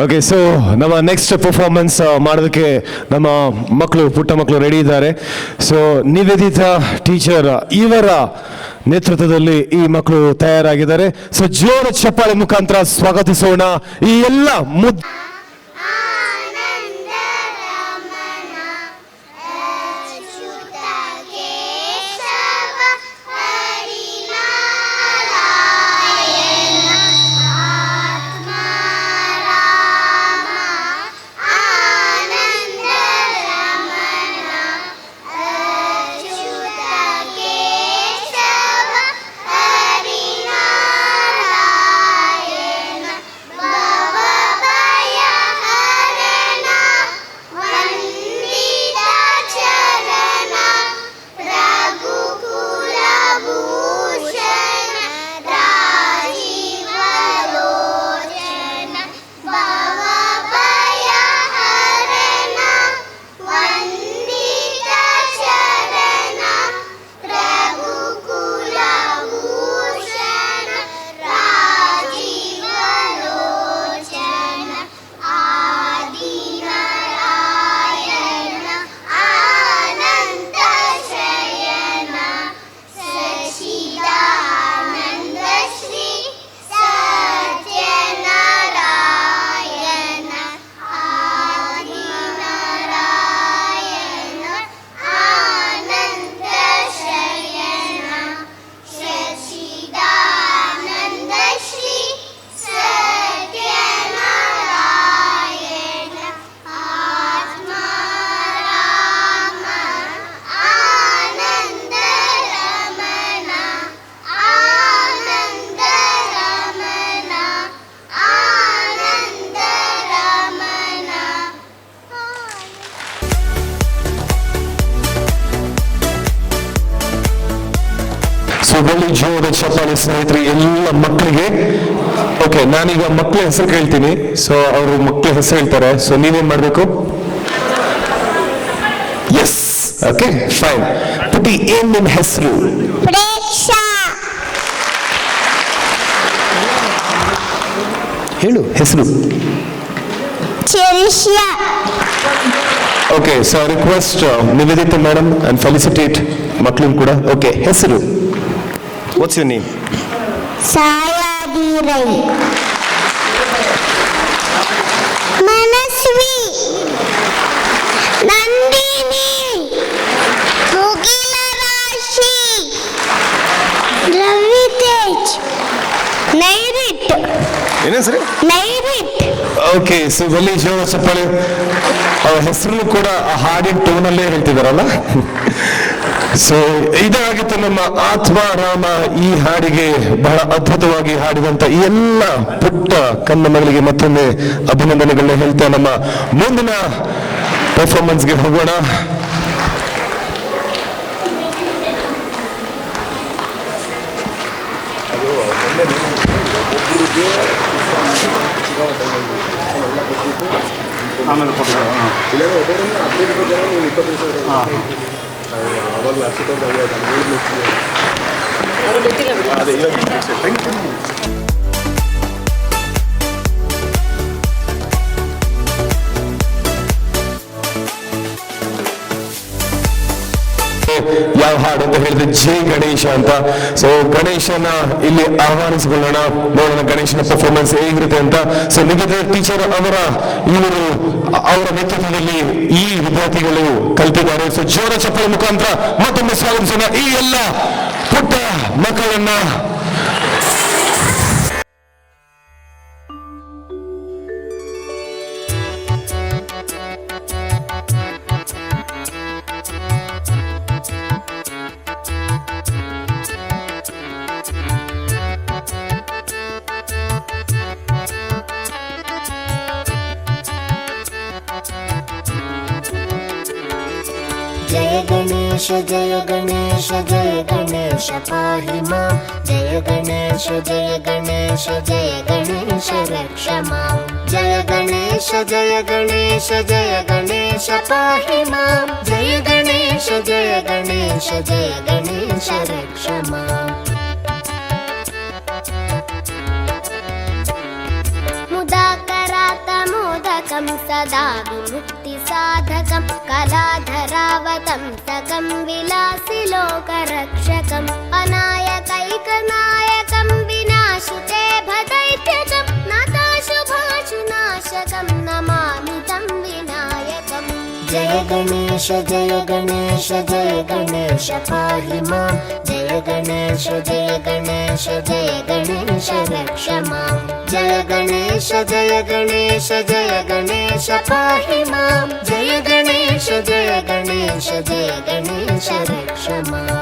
Okay, so ನಮ್ಮ next performance ಮಾಡೋದಕ್ಕೆ ನಮ್ಮ ಮಕ್ಕಳು, ಪುಟ್ಟ ಮಕ್ಕಳು ರೆಡಿ ಇದ್ದಾರೆ. ಸೊ ನಿವೇದಿತಾ ಟೀಚರ್ ಇವರ ನೇತೃತ್ವದಲ್ಲಿ ಈ ಮಕ್ಕಳು ತಯಾರಾಗಿದ್ದಾರೆ. ಸೊ ಜೋರ ಚಪ್ಪಾಳೆ ಮುಖಾಂತರ ಸ್ವಾಗತಿಸೋಣ ಈ ಎಲ್ಲ ಮುದ್ದು ಜೋರ ಚಪ್ಪಾಳೆ ಸ್ನೇಹಿತರೆ ಎಲ್ಲ ಮಕ್ಕಳಿಗೆ. ಓಕೆ, ನಾನೀಗ ಮಕ್ಕಳ ಹೆಸರು ಕೇಳ್ತೀನಿ. ಸೊ ಅವರು ಮಕ್ಕಳ ಹೆಸರು ಹೇಳ್ತಾರೆ. ಸೊ ನೀವೇನ್ ಮಾಡ್ಬೇಕು? S, okay, fine. ಪುಟಿ, ಏನ್ ನಿಮ್ ಹೆಸರು? ಹೇಳು ಹೆಸರು. Okay, so request Nivedita madam and felicitate ಮಕ್ಕಳು ಕೂಡ. ಓಕೆ, ಹೆಸರು? What's your name? Sayadirai. Manasvi. Nandini. Mugila Rashi. Ravitej. Nairit. ಏನು ಹೆಸರು? Nairit. ಓಕೆ, ಸೊ ಬಲ್ಲಿ ಜೋರ ಚಪ್ಪಾಳೆ. ಅವ್ರ ಹೆಸರು ಕೂಡ ಆ ಹಾಡಿನ ಟೋನಲ್ಲೇ ಹೇಳ್ತಿದಾರಲ್ಲ. ಸೊ ಇದಾಗಿತ್ತು ನಮ್ಮ ಆತ್ಮಾರಾಮ. ಈ ಹಾಡಿಗೆ ಬಹಳ ಅದ್ಭುತವಾಗಿ ಹಾಡಿದಂತ ಈ ಎಲ್ಲ ಪುಟ್ಟ ಕನ್ನ ಮಗಳಿಗೆ ಮತ್ತೊಮ್ಮೆ ಅಭಿನಂದನೆಗಳನ್ನ ಹೇಳ್ತಾ ನಮ್ಮ ಮುಂದಿನ ಪರ್ಫಾರ್ಮೆನ್ಸ್ಗೆ ಹೋಗೋಣ. ಯಾವ ಹಾಡು ಅಂತ ಹೇಳಿದ್ರೆ ಜೈ ಗಣೇಶ ಅಂತ. ಸೊ ಗಣೇಶನ ಇಲ್ಲಿ ಆಹ್ವಾನಿಸಿಕೊಳ್ಳೋಣ, ನೋಡೋಣ ಗಣೇಶನ ಪರ್ಫಾರ್ಮೆನ್ಸ್ ಹೇಗಿರುತ್ತೆ ಅಂತ. ಸೊ ನಿವೇದಿತಾ ಟೀಚರ್ ಅವರ ನೇತೃತ್ವದಲ್ಲಿ ಈ ವಿದ್ಯಾರ್ಥಿಗಳು ಕಲಿತಿದ್ದಾರೆ. ಸೊ ಜೋರ ಚಪ್ಪಾಳೆ ಮುಖಾಂತರ ಮತ್ತೊಮ್ಮೆ ಸ್ವಾಗತಿಸೋಣ ಈ ಎಲ್ಲ ಪುಟ್ಟ ಮಕ್ಕಳನ್ನ. जय गणेश जय गणेश जय गणेश पाहि मां. जय गणेश जय गणेश जय गणेश रक्ष मां. जय गणेश जय गणेश जय गणेश पाहि मां. जय गणेश जय गणेश जय गणेश रक्ष मां. मुदाकरात तारकं सदा विमुक्तिसाधकं कलाधरावतंसकं विलासिलोकरक्षकम् अनायकैकनायकं विनाशिते भदैत्यजं नताशुभाशुनाशकं नमामि तं विनायकम् जय गणेश जय गणेश जय गणेश पाहि मां जय गणेश जय गणेश जय गणेश रक्ष मां जय गणेश जय गणेश जय गणेश पाहि मां जय गणेश जय गणेश जय गणेश रक्ष मां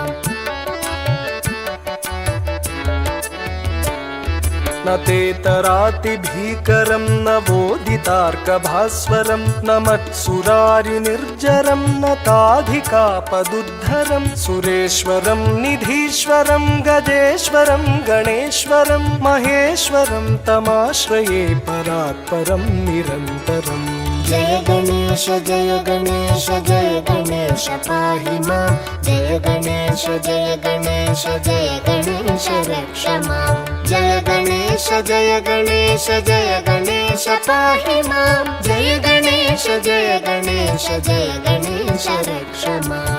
न तेतरातिभीकरं न बोधितार्कभास्वरं न मत्सुरारिनिर्जरं न ताधिकापदुद्धरं सुरेश्वरं निधीश्वरं गजेश्वरं गणेश्वरं महेश्वरं तमाश्रये परात्परं निरन्तरम् जय गणेश जय गणेश जय गणेश पाहि मां जय गणेश जय गणेश जय गणेश रक्ष मां जय गणेश जय गणेश जय गणेश पाहि मां जय गणेश जय गणेश जय गणेश रक्ष मां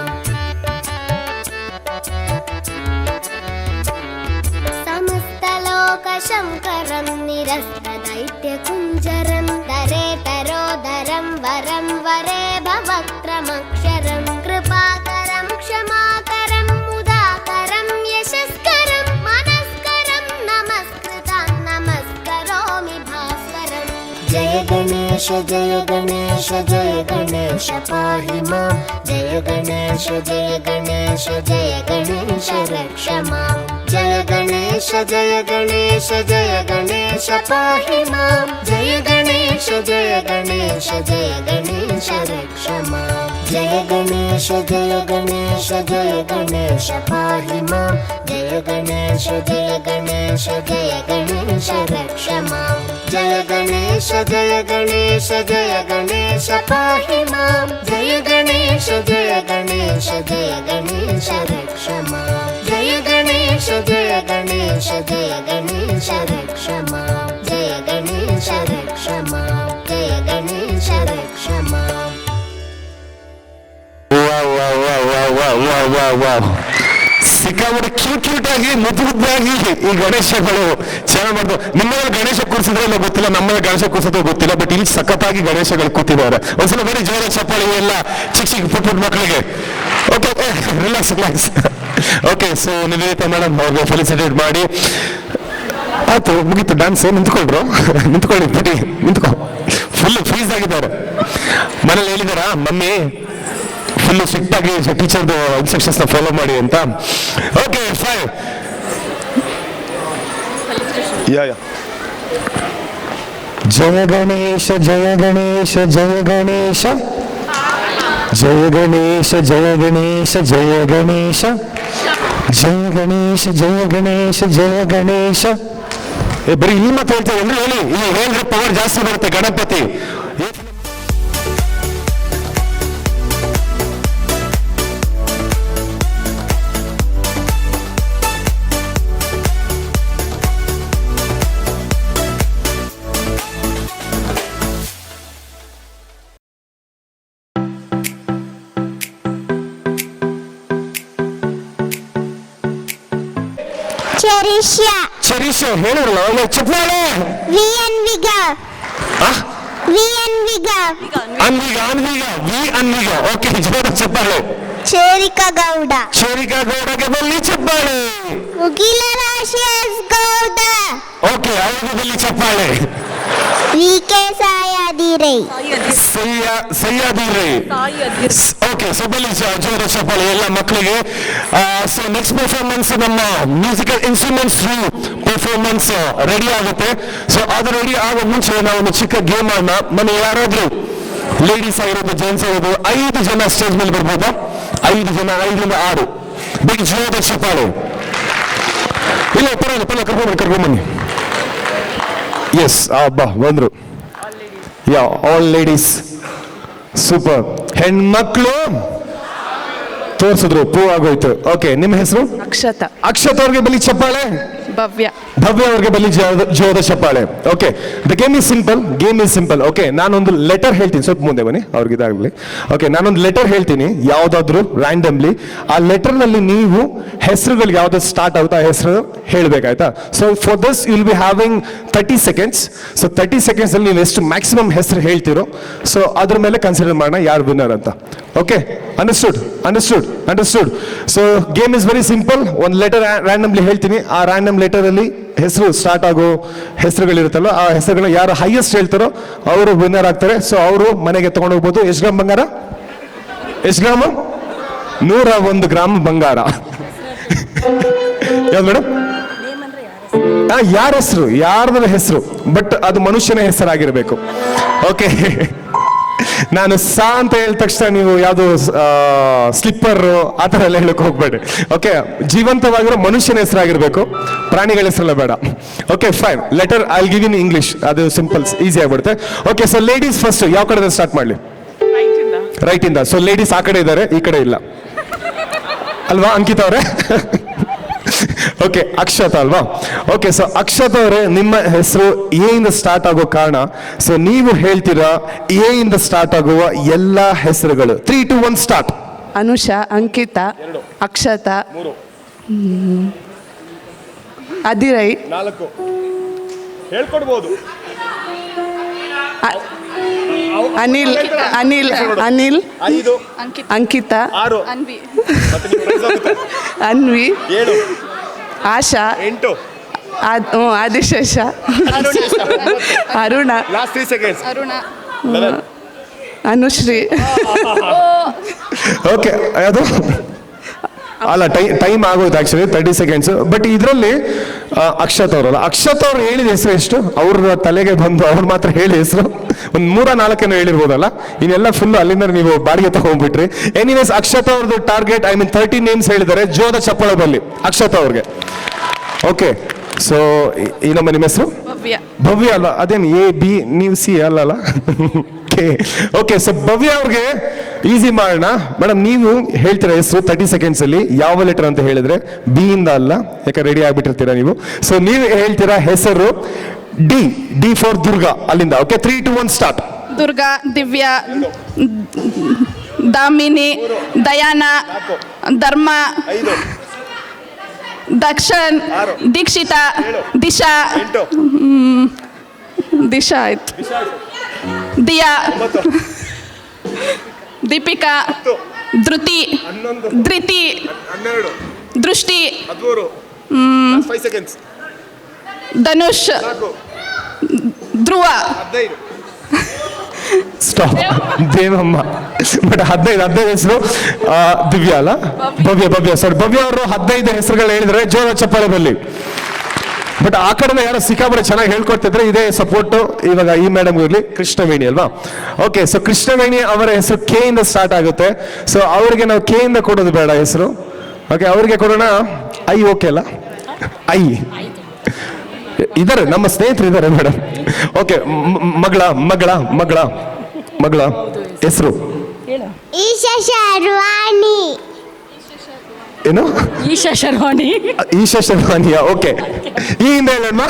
समस्तलोकशङ्करं निरस्तदैत्यकुञ्जरं दरेतरोदरं वरं वरे भवक्त्रमक्षरं कृपाकरं क्षमाकरं मुदाकरं यशस्करं मनस्करं नमस्कृतं नमस्करोमि भास्वरम् जय गणेश जय गणेश जय गणेश पाहि मां जय गणेश जय गणेश जय गणेश रक्ष मां जय गणेश जय गणेश जय गणेश पाहि मां जय गणेश जय गणेश जय गणेश रक्ष मां जय गणेश जय गणेश जय गणेश पाहि मां जय गणेश जय गणेश जय गणेश रक्ष मां जय गणेश जय गणेश जय गणेश पाहि मां जय गणेश जय गणेश जय गणेश रक्ष मां जय गणेश जय गणेश जय गणेश रक्ष मां जय गणेश रक्ष मां जय गणेश रक्ष मां ಸಿಕ್ಕಾಪಟ್ಟೆ ಕ್ಯೂಟ್ ಆಗಿ ಮುದ್ದಾಗಿ ಈ ಗಣೇಶಗಳು ಚೆನ್ನಾಗಿ ಮಾಡ್ದು. ನಿಮ್ಮಲ್ಲಿ ಗಣೇಶ ಕೂರಿಸಿದ್ರೆ ಇಲ್ಲ ಗೊತ್ತಿಲ್ಲ, ನಮ್ಮಲ್ಲಿ ಗಣೇಶ ಕೂರಿಸೋದು ಗೊತ್ತಿಲ್ಲ, ಬಟ್ ಇಲ್ಲಿ ಸಖತ್ತಾಗಿ ಗಣೇಶಗಳು ಕೂತಿದ್ದಾರೆ. ಒಂದ್ಸಲ ಬರೀ ಜೋರ ಚಪ್ಪಾಳಿ ಎಲ್ಲ ಚಿಕ್ಕ ಪುಟ್ಟ ಮಕ್ಕಳಿಗೆ. Okay, relax. Okay, so Nivedita madam ಅವ್ರಿಗೆ ಫೆಲಿಸಿಟೇಟ್ ಮಾಡಿ ಆಯ್ತು, ಮುಗೀತು ಡ್ಯಾನ್ಸ್. ನಿಂತ್ಕೊಂಡ್ರು, ನಿಂತ್ಕೊಳ್ಳಿ, ಬಿಡಿ, ನಿಂತ್ಕೊ. ಫುಲ್ ಫ್ರೀಸ್ ಆಗಿದ್ದಾರೆ. ಮನೇಲಿ ಹೇಳಿದಾರಾ ಮಮ್ಮಿ ಫುಲ್ ಸ್ಟ್ರಿಕ್ಟ್ ಆಗಿ ಟೀಚರ್ದು ಇನ್ಸ್ಟ್ರಕ್ಷನ್ಸ್ ನ ಫಾಲೋ ಮಾಡಿ ಅಂತ? Okay, fine. ಜಯ ಗಣೇಶ ಜಯ ಗಣೇಶ ಜಯ ಗಣೇಶ ಜಯ ಗಣೇಶ ಜಯ ಗಣೇಶ ಜಯ ಗಣೇಶ ಜಯ ಗಣೇಶ ಜಯ ಗಣೇಶ ಜಯ ಗಣೇಶ. ಬರೀ ಈ ಮಾತು ಹೇಳ್ತೇವೆ ಅಂದ್ರೆ ಹೇಳಿ, ಈ ಹೇಳಿದ್ರೆ ಪವರ್ ಜಾಸ್ತಿ ಬರುತ್ತೆ. ಗಣಪತಿ ಚರಿಷ ಹೇಳಿರಲ್ಲ ಚಪ್ಪಾಳೆ. ಅನ್ವಿಗ. ಓಕೆ, ಜೋರ ಚಪ್ಪಾಳೆ. ಚೇರಿಕಾ ಗೌಡಗೆ ಬಲ್ಲಿ ಚಪ್ಪಾಳೆ. ಮುಗಿಲ ರಾಶಿ ಗೌಡ. ಓಕೆ, ಅವ್ರಿಗೆ ಬಲ್ಲಿ ಚಪ್ಪಾಳೆ. ವಿಕೆ ಸಯ್ಯಾದಿ ರೈ. ಓಕೆ, ಸೊ ಬಲ್ಲಿ ಜೋರ ಚಪ್ಪಾಳೆ ಎಲ್ಲ ಮಕ್ಕಳಿಗೆ. ಸೊ ನೆಕ್ಸ್ಟ್ ಪರ್ಫಾರ್ಮೆನ್ಸ್ ನಮ್ಮ ಮ್ಯೂಸಿಕಲ್ ಇನ್ಸ್ಟ್ರೂಮೆಂಟ್ಸ್ ಪರ್ಫಾರ್ಮೆನ್ಸ್ ರೆಡಿ ಆಗುತ್ತೆ. ಸೊ ಅದು ರೆಡಿ ಆಗೋ ಮುಂಚೆ ನಾವು ಒಂದು ಚಿಕ್ಕ ಗೇಮ್ ಆಡೋಣ. ಮನೆ ಯಾರಾದ್ರೂ ಲೇಡೀಸ್ ಆಗಿರೋದು ಜೆಂಟ್ಸ್ ಆಗಿರೋದು 5 ಜನ ಸ್ಟೇಜ್ ಮೇಲೆ ಬರ್ಬೋದಾ? 5 ಜನ, 5ರಿಂದ 6. ಬೇಗ ಜೋರದ ಚಪ್ಪಾಳೆ. ಇಲ್ಲ ಪರವಾಗಿಲ್ಲ, ಕರ್ಕೊಂಬನ್ನಿ. ಎಸ್, ಬಾ ಬಂದ್ರು. ಯಾ, ಆಲ್ ಲೇಡೀಸ್. ಸೂಪರ್. ಹೆಣ್ಮಕ್ಳು ತೋರಿಸಿದ್ರು, ಪೂ ಆಗೋಯ್ತು. ಓಕೆ, ನಿಮ್ಮ ಹೆಸರು? ಅಕ್ಷತಾ. ಅಕ್ಷತಾ ಅವ್ರಿಗೆ ಬಲಿ ಚಪ್ಪಾಳೆ. ಭವ್ಯ. ಭವ್ಯ ಅವ್ರಿಗೆ ಬಲ್ಲಿ ಜೋರದ ಚಪ್ಪಾಳೆ. Okay, the game is simple. Okay, ನಾನೊಂದು ಲೆಟರ್ ಹೇಳ್ತೀನಿ, ಸ್ವಲ್ಪ ಮುಂದೆ ಬನ್ನಿ ಅವ್ರಿಗೆ ಇದಾಗಲಿ. ಓಕೆ, ನಾನೊಂದು ಲೆಟರ್ ಹೇಳ್ತೀನಿ ಯಾವುದಾದ್ರೂ ರ್ಯಾಂಡಮ್ಲಿ. ಆ ಲೆಟರ್ನಲ್ಲಿ ನೀವು ಹೆಸರುಗಳು ಯಾವ್ದು ಸ್ಟಾರ್ಟ್ ಆಗುತ್ತೋ ಆ ಹೆಸರು ಹೇಳ್ಬೇಕಾಯ್ತಾ. So for this you will be having 30 seconds. So 30 seconds ಅಲ್ಲಿ ನೀವು ಎಷ್ಟು ಮ್ಯಾಕ್ಸಿಮಮ್ ಹೆಸರು ಹೇಳ್ತಿರೋ ಸೊ ಅದ್ರ ಮೇಲೆ ಕನ್ಸಿಡರ್ ಮಾಡೋಣ ಯಾರು ವಿನ್ನರ್ ಅಂತ. Okay, understood. So game is very simple. ಒಂದು ಲೆಟರ್ ರ್ಯಾಂಡಮ್ಲಿ ಹೇಳ್ತೀನಿ, ಆ ರ್ಯಾಂಡಮ್ ಲೆಟರ್ ಅಲ್ಲಿ ಹೆಸರು ಸ್ಟಾರ್ಟ್ ಆಗೋ ಹೆಸರುಗಳಿರುತ್ತಲ್ಲ ಆ ಹೆಸರುಗಳನ್ನ ಯಾರು ಹೈಯೆಸ್ಟ್ ಹೇಳ್ತಾರೋ ಅವರು ವಿನ್ನರ್ ಆಗ್ತಾರೆ. ಸೊ ಅವರು ಮನೆಗೆ ತಗೊಂಡು ಹೋಗ್ಬೋದು. ಎಷ್ಟು ಗ್ರಾಮ್ ಬಂಗಾರ? 101 ಗ್ರಾಮ್ ಬಂಗಾರ. ಯಾವ್ದು ಮೇಡಮ್? ಯಾರ ಹೆಸರು, ಯಾರ್ದ್ರ ಹೆಸರು, ಬಟ್ ಅದು ಮನುಷ್ಯನ ಹೆಸರಾಗಿರ್ಬೇಕು. ಓಕೆ, ನಾನು ಸಾ ಅಂತ ಹೇಳಿದ ತಕ್ಷಣ ನೀವು ಯಾವುದು ಸ್ಲಿಪ್ಪರ್ ಆ ಥರ ಎಲ್ಲ ಹೇಳಕ್ ಹೋಗ್ಬೇಡಿ. ಓಕೆ, ಜೀವಂತವಾಗಿರೋ ಮನುಷ್ಯನ ಹೆಸರಾಗಿರ್ಬೇಕು, ಪ್ರಾಣಿಗಳ ಹೆಸರೆಲ್ಲ ಬೇಡ. Okay, fine. Letter I give in English, ಅದು ಸಿಂಪಲ್, ಈಸಿ ಆಗ್ಬಿಡುತ್ತೆ. ಓಕೆ, ಸೊ ಲೇಡೀಸ್ ಫಸ್ಟ್, ಯಾವ ಕಡೆ ಸ್ಟಾರ್ಟ್ ಮಾಡಲಿ? ರೈಟ್ ಇಂದ. ಸೊ ಲೇಡೀಸ್ ಆ ಕಡೆ ಇದ್ದಾರೆ, ಈ ಕಡೆ ಇಲ್ಲ ಅಲ್ವಾ ಅಂಕಿತ್ ಅವರೇ? ಓಕೆ, ಅಕ್ಷತಾ ಅಲ್ವಾ? ಓಕೆ, ಸೊ ಅಕ್ಷತಾ ಅವರೇ, ನಿಮ್ಮ ಹೆಸರು ಎ ಇಂದ ಸ್ಟಾರ್ಟ್ ಆಗೋ ಕಾರಣ ಸೊ ನೀವು ಹೇಳ್ತೀರಾ ಎ ಇಂದ ಸ್ಟಾರ್ಟ್ ಆಗುವ ಎಲ್ಲ ಹೆಸರುಗಳು. 3, 2, 1 ಸ್ಟಾರ್ಟ್. ಅನುಷಾ, ಅಂಕಿತಾ, ಅಕ್ಷತಾ, ಅದಿರೈ, 4 ಹೇಳ್ಕೊಡ್ಬೋದು. ಅನಿಲ್, ಅಂಕಿತಾ, ಅನ್ವಿ, ಆಶಾ, ಆದಿಶೇಷ, ಅರುಣ, ಅನುಶ್ರೀ. ಓಕೆ, ಅದು ಅಲ್ಲ, ಟೈಮ್ ಆಗೋಯ್ತು ಆಕ್ಚುಲಿ 30 seconds. ಬಟ್ ಇದರಲ್ಲಿ ಅಕ್ಷತ್ ಅವರಲ್ಲ, ಅಕ್ಷತ್ ಅವ್ರು ಹೇಳಿದ ಹೆಸರು ಎಷ್ಟು? ಅವ್ರ ತಲೆಗೆ ಬಂದು ಅವ್ರು ಮಾತ್ರ ಹೇಳಿ ಹೆಸರು ಒಂದು 3-4 ಹೇಳಿರ್ಬೋದಲ್ಲ, ಇನ್ನೆಲ್ಲ ಫುಲ್ ಅಲ್ಲಿಂದ ನೀವು ಬಾಡಿಗೆ ತಗೊಂಡ್ಬಿಟ್ರಿ. ಎನಿವೇಸ್, ಅಕ್ಷತ್ ಅವ್ರದ್ದು ಟಾರ್ಗೆಟ್ 30 ನೇಮ್ಸ್ ಹೇಳಿದ್ದಾರೆ. ಜೋದ ಚಪ್ಪಳ ಬಲ್ಲಿ ಅಕ್ಷತ್ ಅವ್ರಿಗೆ. ಓಕೆ, ಸೊ ಇನ್ನೊಮ್ಮೆ ನಿಮ್ಮ ಹೆಸರು? ಭವ್ಯ ಅಲ್ಲ, ಅದೇನು ಎ ಬಿ, ನೀವು ಸಿ ಅಲ್ಲಲ್ಲ? ಓಕೆ, ಸೊ ಭವ್ಯ ಅವ್ರಿಗೆ ಈಸಿ ಮಾಡೋಣ. ಮೇಡಮ್, ನೀವು ಹೇಳ್ತೀರಾ ಹೆಸರು 30 seconds ಅಲ್ಲಿ ಯಾವ ಲೆಟರ್ ಅಂತ ಹೇಳಿದ್ರೆ ಬಿ ಇಂದ ಅಲ್ಲ, ಯಾಕೆ ರೆಡಿ ಆಗ್ಬಿಟ್ಟಿರ್ತೀರಾ ನೀವು. ಸೊ ನೀವು ಹೇಳ್ತೀರಾ ಹೆಸರು ಡಿ ಫಾರ್ ದುರ್ಗಾ, ಅಲ್ಲಿಂದ. Okay, 3, 2, 1 start. ದುರ್ಗಾ, ದಿವ್ಯಾ, ದಾಮಿನಿ, ದಯಾನ, ಧರ್ಮ, ದಕ್ಷನ್, ದೀಕ್ಷಿತಾ, ದಿಶಾ ಆಯ್ತು, ದಿಯಾ, ದೀಪಿಕಾ, ಧೃತಿ, ದೃಷ್ಟಿ, ಧನುಷ್, ಧ್ರುವ, ಸ್ಟಾಪ್. ದೇವಮ್ಮ. ಬಟ್ 15 ಹೆಸರು ದಿವ್ಯಾ ಅಲ್ಲ, ಭವ್ಯ. ಸಾರಿ, ಭವ್ಯ ಅವರು 15 ಹೆಸರುಗಳು ಹೇಳಿದ್ರೆ ಜೋರ ಚಪ್ಪಾಳೆ ಬಲ್ಲಿ. ಬಟ್ ಆ ಕಡೆ ಯಾರೋ ಸಿಕ್ಕಾಪಟ್ಟೆ ಚೆನ್ನಾಗಿ ಹೇಳ್ಕೊಡ್ತಿದ್ರೆ ಇದೇ ಸಪೋರ್ಟ್ ಇವಾಗ ಈ ಮೇಡಮ್ ಇರಲಿ. ಕೃಷ್ಣವೇಣಿ ಅಲ್ವಾ? ಓಕೆ, ಸೊ ಕೃಷ್ಣವೇಣಿ ಅವರ ಹೆಸರು ಕೆ ಇಂದ ಸ್ಟಾರ್ಟ್ ಆಗುತ್ತೆ. ಸೊ ಅವ್ರಿಗೆ ನಾವು ಕೆ ಇಂದ ಕೊಡೋದು ಬೇಡ ಹೆಸರು. ಓಕೆ, ಅವ್ರಿಗೆ ಕೊಡೋಣ ಐ. ಓಕೆ ಅಲ್ಲ? ಐ ಇದ್ದಾರೆ, ನಮ್ಮ ಸ್ನೇಹಿತರು ಇದ್ದಾರೆ ಮೇಡಮ್. ಓಕೆ, ಮಗಳ ಹೆಸರು ಈಶಾ ಶರ್ವಾಣಿ. ಏನು? ಈಶಾ ಶರ್ವಾಣಿಯ. ಓಕೆ, ಈ ಇಂದ ಹೇಳೋಣ.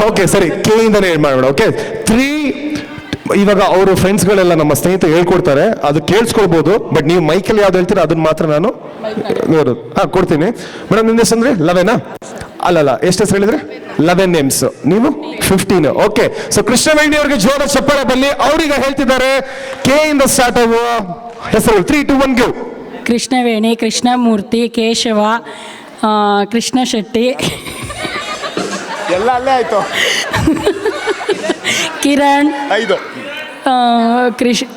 ಓಕೆ, ಸರಿ, ಕೆ ಇಂದನೇ ಹೇಳಿ ಮಾಡೋಣ. ಓಕೆ, 3. ಇವಾಗ ಅವರು ಫ್ರೆಂಡ್ಸ್ಗಳೆಲ್ಲ ನಮ್ಮ ಸ್ನೇಹಿತರು ಹೇಳ್ಕೊಡ್ತಾರೆ, ಅದು ಕೇಳಿಸ್ಕೊಳ್ಬೋದು. ಬಟ್ ನೀವು ಮೈಕಲ್ಲಿ ಯಾವ್ದು ಹೇಳ್ತೀರಾ ಅದನ್ನ ಮಾತ್ರ ನಾನು ಕೊಡ್ತೀನಿ. ಮೇಡಮ್, ನಿಮ್ಮ ಹೆಸರು ಅಂದ್ರೆ 11? ಅಲ್ಲಲ್ಲ, ಎಷ್ಟು ಹೆಸರು ಹೇಳಿದ್ರೆ 11 ನೇಮ್ಸ್, ನೀವು 15. ಓಕೆ, ಸೊ ಕೃಷ್ಣವೇಣಿ ಅವ್ರಿಗೆ ಜೋರ ಚಪ್ಪಾಳೆ ಬಲ್ಲಿ. ಅವ್ರಿಗೆ ಹೇಳ್ತಿದ್ದಾರೆ ಕೆ ಇಂದ ಸ್ಟಾರ್ಟ್ ಆಗುವ ಹೆಸರು. 3, 2, 1 ಗಿವ್. ಕೃಷ್ಣವೇಣಿ, ಕೃಷ್ಣಮೂರ್ತಿ, ಕೇಶವ, ಕೃಷ್ಣ ಶೆಟ್ಟಿ, ಎಲ್ಲ ಅಲ್ಲೇ ಆಯ್ತು. ಕಿರಣ್, 5,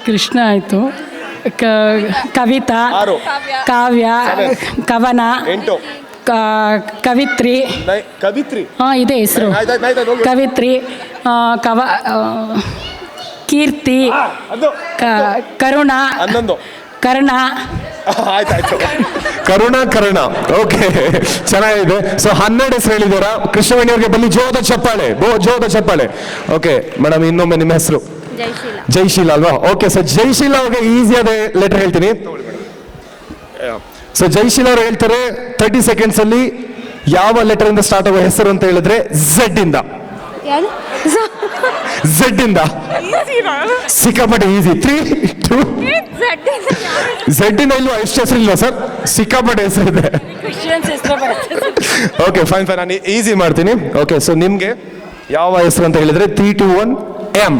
ಕೃಷ್ಣ ಆಯಿತು, ಕವಿತಾ, ಕಾವ್ಯ, ಕವನ, 8, ಕವಿತ್ರಿ, ಇದೆ ಹೆಸರು, ಕವಿತ್ರಿ, ಕೀರ್ತಿ, ಕರುಣ, 11, ಕರ್ಣ, ಆಯ್ತಾಯ್ತು, ಕರುಣ. ಓಕೆ, ಚೆನ್ನಾಗಿದೆ. ಸೊ 12 ಹೆಸರು ಹೇಳಿದಾರ. ಕೃಷ್ಣವೇಣಿ ಅವ್ರಿಗೆ ಬನ್ನಿ ಜೋದ ಚಪ್ಪಾಳೆ. ಓಕೆ ಮೇಡಮ್, ಇನ್ನೊಮ್ಮೆ ನಿಮ್ಮ ಹೆಸರು? ಜೈಶೀಲ ಅಲ್ವಾ? ಓಕೆ, ಸೊ ಜೈಶೀಲ ಅವ್ರಿಗೆ ಈಸಿಯಾದ ಲೆಟರ್ ಹೇಳ್ತೀನಿ. ಸೊ ಜೈಶೀಲ ಅವ್ರು ಹೇಳ್ತಾರೆ 30 seconds ಅಲ್ಲಿ ಯಾವ ಲೆಟರ್ ಇಂದ ಸ್ಟಾರ್ಟ್ ಆಗುವ ಹೆಸರು ಅಂತ ಹೇಳಿದ್ರೆ ಝೆಡ್ ಇಂದ. ಝೆಡ್ ಇಂದ ಸಿಕ್ಕಾಪಟ್ಟೆ ಈಸಿ. 3, 2 ಝೆಡ್ ಇಂದ ಇಲ್ವಾ? ಎಷ್ಟು ಹೆಸರು ಇಲ್ವಾ ಸರ್? ಸಿಕ್ಕಾಪಟ್ಟೆ ಹೆಸರಿದೆ. ಓಕೆ ಫೈನ್ ಫೈನ್, ನಾನು ಈಸಿ ಮಾಡ್ತೀನಿ. ಓಕೆ, ಸೊ ನಿಮ್ಗೆ ಯಾವ ಹೆಸರು ಅಂತ ಹೇಳಿದ್ರೆ 3, 2, 1 ಎಂ.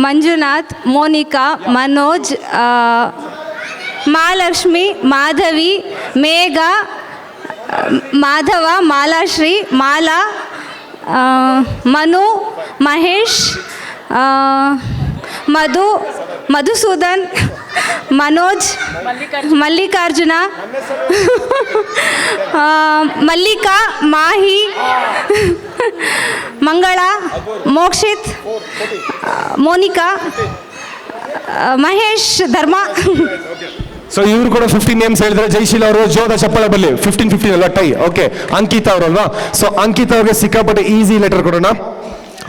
ಮಂಜುನಾಥ್, ಮೋನಿಕಾ, ಮನೋಜ್, ಮಹಾಲಕ್ಷ್ಮಿ, ಮಾಧವಿ, ಮೇಘ, ಮಾಧವ, ಮಾಲಾಶ್ರೀ, ಮಾಲಾ, ಮನು, ಮಹೇಶ್, ಮಧು, ಮಧುಸೂದನ್, ಮನೋಜ್, ಮಲ್ಲಿಕಾರ್ಜುನ, ಮಲ್ಲಿಕಾ, ಮಾಹಿ, ಮಂಗಳ, ಮೋಕ್ಷಿತ್, ಮೋನಿಕಾ, ಮಹೇಶ್, ಧರ್ಮ. ಸೊ ಇವ್ರು ಕೂಡ 15 ನೇಮ್ಸ್ ಹೇಳಿದ್ರೆ. ಜೈಶೀಲ ಅವರು ಜೋದ ಚಪ್ಪಳ ಬಲ್ಲಿ 15-15 ಅಲ್ವಾ ಟೈ. ಓಕೆ, ಅಂಕಿತಾ ಅವರಲ್ವಾ? ಸೊ ಅಂಕಿತಾ ಅವ್ರಿಗೆ ಸಿಕ್ಕಾಪಟ್ಟೆ ಈಸಿ ಲೆಟರ್ ಕೊಡೋಣ.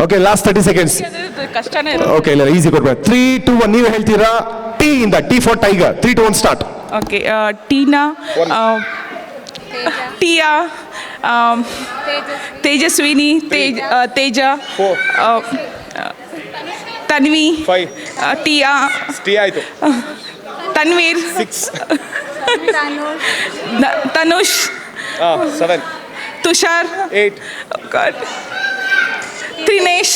Okay, last 30 seconds. ಕಷ್ಟನೇ. ಓಕೆ, ಇಲ್ಲ ಈಸಿ ಕೊಡ್ಬೇಕು. 3, 2, 1 ನೀವು ಹೇಳ್ತೀರಾ. ಟಿ ಇಂದ, T for tiger. 3, 2, 1 start. Okay, Tina, Tia, Tejaswini, Teja, Tanvi, Tia, ಆಯ್ತು. ತನ್ವೀರ್, 6, ತನುಷ್, 7, ತುಷಾರ್, 8, ತ್ರಿನೇಶ್,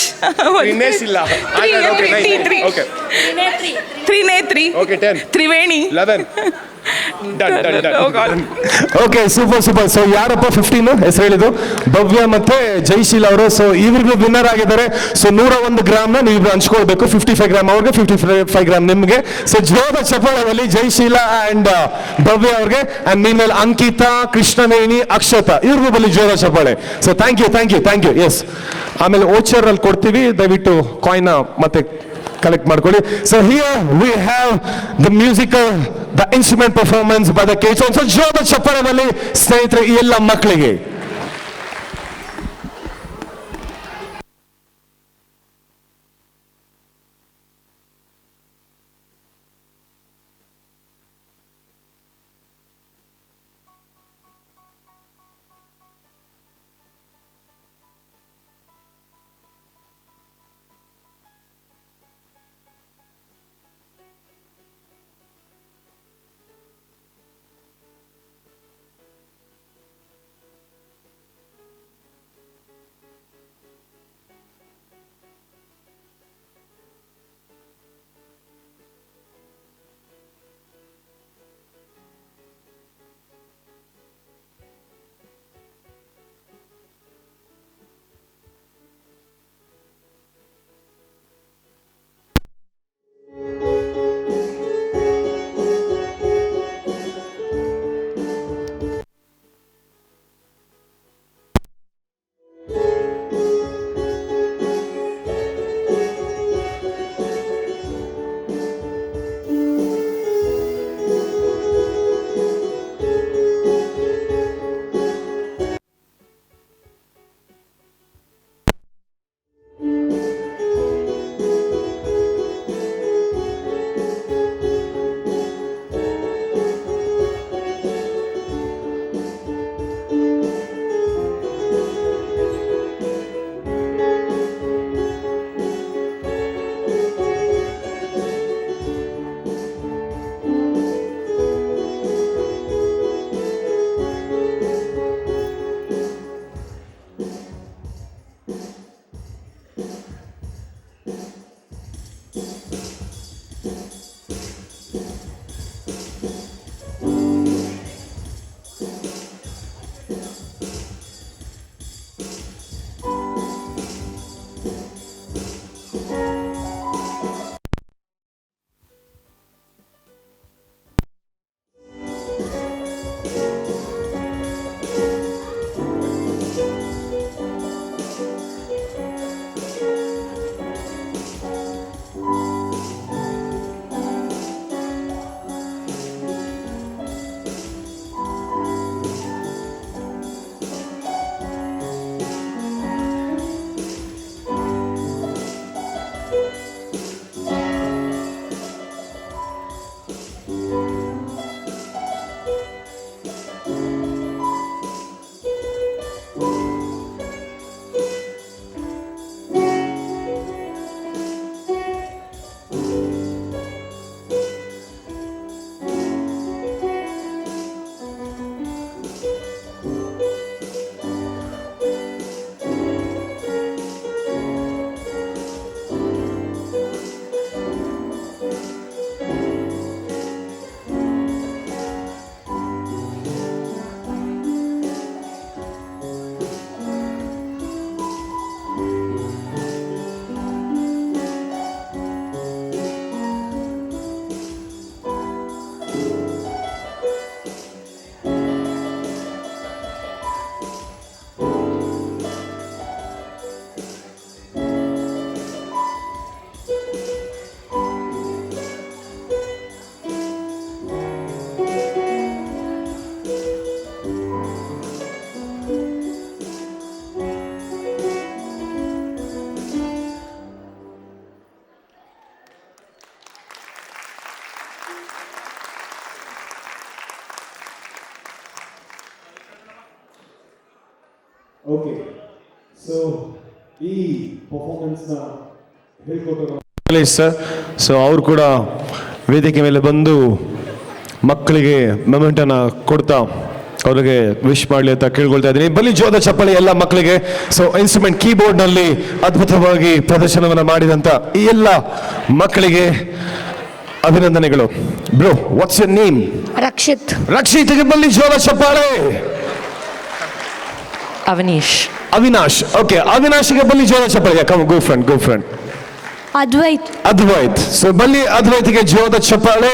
ಇಲ್ಲ. Trinetri, 10, Triveni, 11. Okay, super super. So ಯಾರಪ್ಪ 15 ಹೆಸರು ಹೇಳಿದ್ದು? ಭವ್ಯ ಮತ್ತೆ ಜೈಶೀಲ ಅವರು. ಸೊ ಇವ್ರಿಗೂ ವಿನ್ನರ್ ಆಗಿದ್ದಾರೆ. ಸೊ 101 ಗ್ರಾಮ್ನ ನೀವು ಹಂಚ್ಕೊಳ್ಬೇಕು. 55 ಗ್ರಾಮ್ ಅವ್ರಿಗೆ, 55 ಗ್ರಾಮ್ ನಿಮ್ಗೆ. ಸೊ ಜೋದ ಚಪ್ಪಾಳದಲ್ಲಿ ಜೈಶೀಲ ಅಂಡ್ ಭವ್ಯ ಅವ್ರಿಗೆ, ಅಂಡ್ ಮೀನ್ಮೇಲೆ ಅಂಕಿತಾ, ಕೃಷ್ಣವೇಣಿ, ಅಕ್ಷತಾ ಇವ್ರಿಗೂ ಬಲ್ಲಿ ಜೋದ ಚಪ್ಪಾಳೆ. So thank you. ಎಸ್, ಆಮೇಲೆ ಓಚರ್ ಅಲ್ಲಿ ಕೊಡ್ತೀವಿ. ದಯವಿಟ್ಟು ಕಾಯಿನ್ ಮತ್ತೆ ಕಲೆಕ್ಟ್ ಮಾಡ್ಕೊಳ್ಳಿ. So here we have the musical, the instrument performance by the kids. So ಜೋದ ಚಪ್ಪಾಳದಲ್ಲಿ ಸ್ನೇಹಿತರೆ ಈ ಎಲ್ಲ ಮಕ್ಕಳಿಗೆ. ಓಕೆ ಸೊ ಈ ಪರ್ಫಾರ್ಮೆನ್ಸ್ನ ಹೇಳ್ಕೊಟ್ಟು ಸರ್, ಸೊ ಅವ್ರು ಕೂಡ ವೇದಿಕೆ ಮೇಲೆ ಬಂದು ಮಕ್ಕಳಿಗೆ ಮೊಮೆಂಟನ್ನು ಕೊಡ್ತಾ ಅವ್ರಿಗೆ ವಿಶ್ ಮಾಡಲಿ ಅಂತ ಕೇಳ್ಕೊಳ್ತಾ ಇದ್ದೀನಿ. ಬಲಿ ಜೋದ ಚಪ್ಪಲಿ ಎಲ್ಲ ಮಕ್ಕಳಿಗೆ. ಸೊ ಇನ್ಸ್ಟ್ರೂಮೆಂಟ್ ಕೀಬೋರ್ಡ್ನಲ್ಲಿ ಅದ್ಭುತವಾಗಿ ಪ್ರದರ್ಶನವನ್ನು ಮಾಡಿದಂಥ ಈ ಎಲ್ಲ ಮಕ್ಕಳಿಗೆ ಅಭಿನಂದನೆಗಳು. Bro, what's your name? Rakshit. ರಕ್ಷಿತ್ಗೆ ಬಲಿ ಜೋದ ಚಪ್ಪಾಳೆ. ಅವಿನಾಶ್. ಓಕೆ, ಅವಿನಾಶ್ಗೆ ಬಲಿ ಜೋದ ಚಪ್ಪಾಳೆ. Come, go friend. Advait. So ಬಲ್ಲಿ ಅದ್ವೈತ್ಗೆ ಜೋದ ಚಪ್ಪಾಳೆ.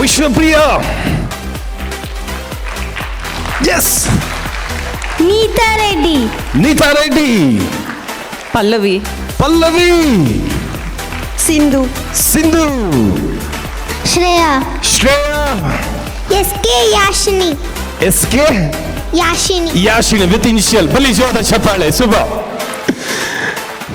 Vishwapriya. Yes. Neeta Reddy. Pallavi. Sindhu. Shreya. S K Yashini. Yashini with initial. ಬಲಿ ಜೋದ ಚಪ್ಪಾಳೆ. ಶುಭ.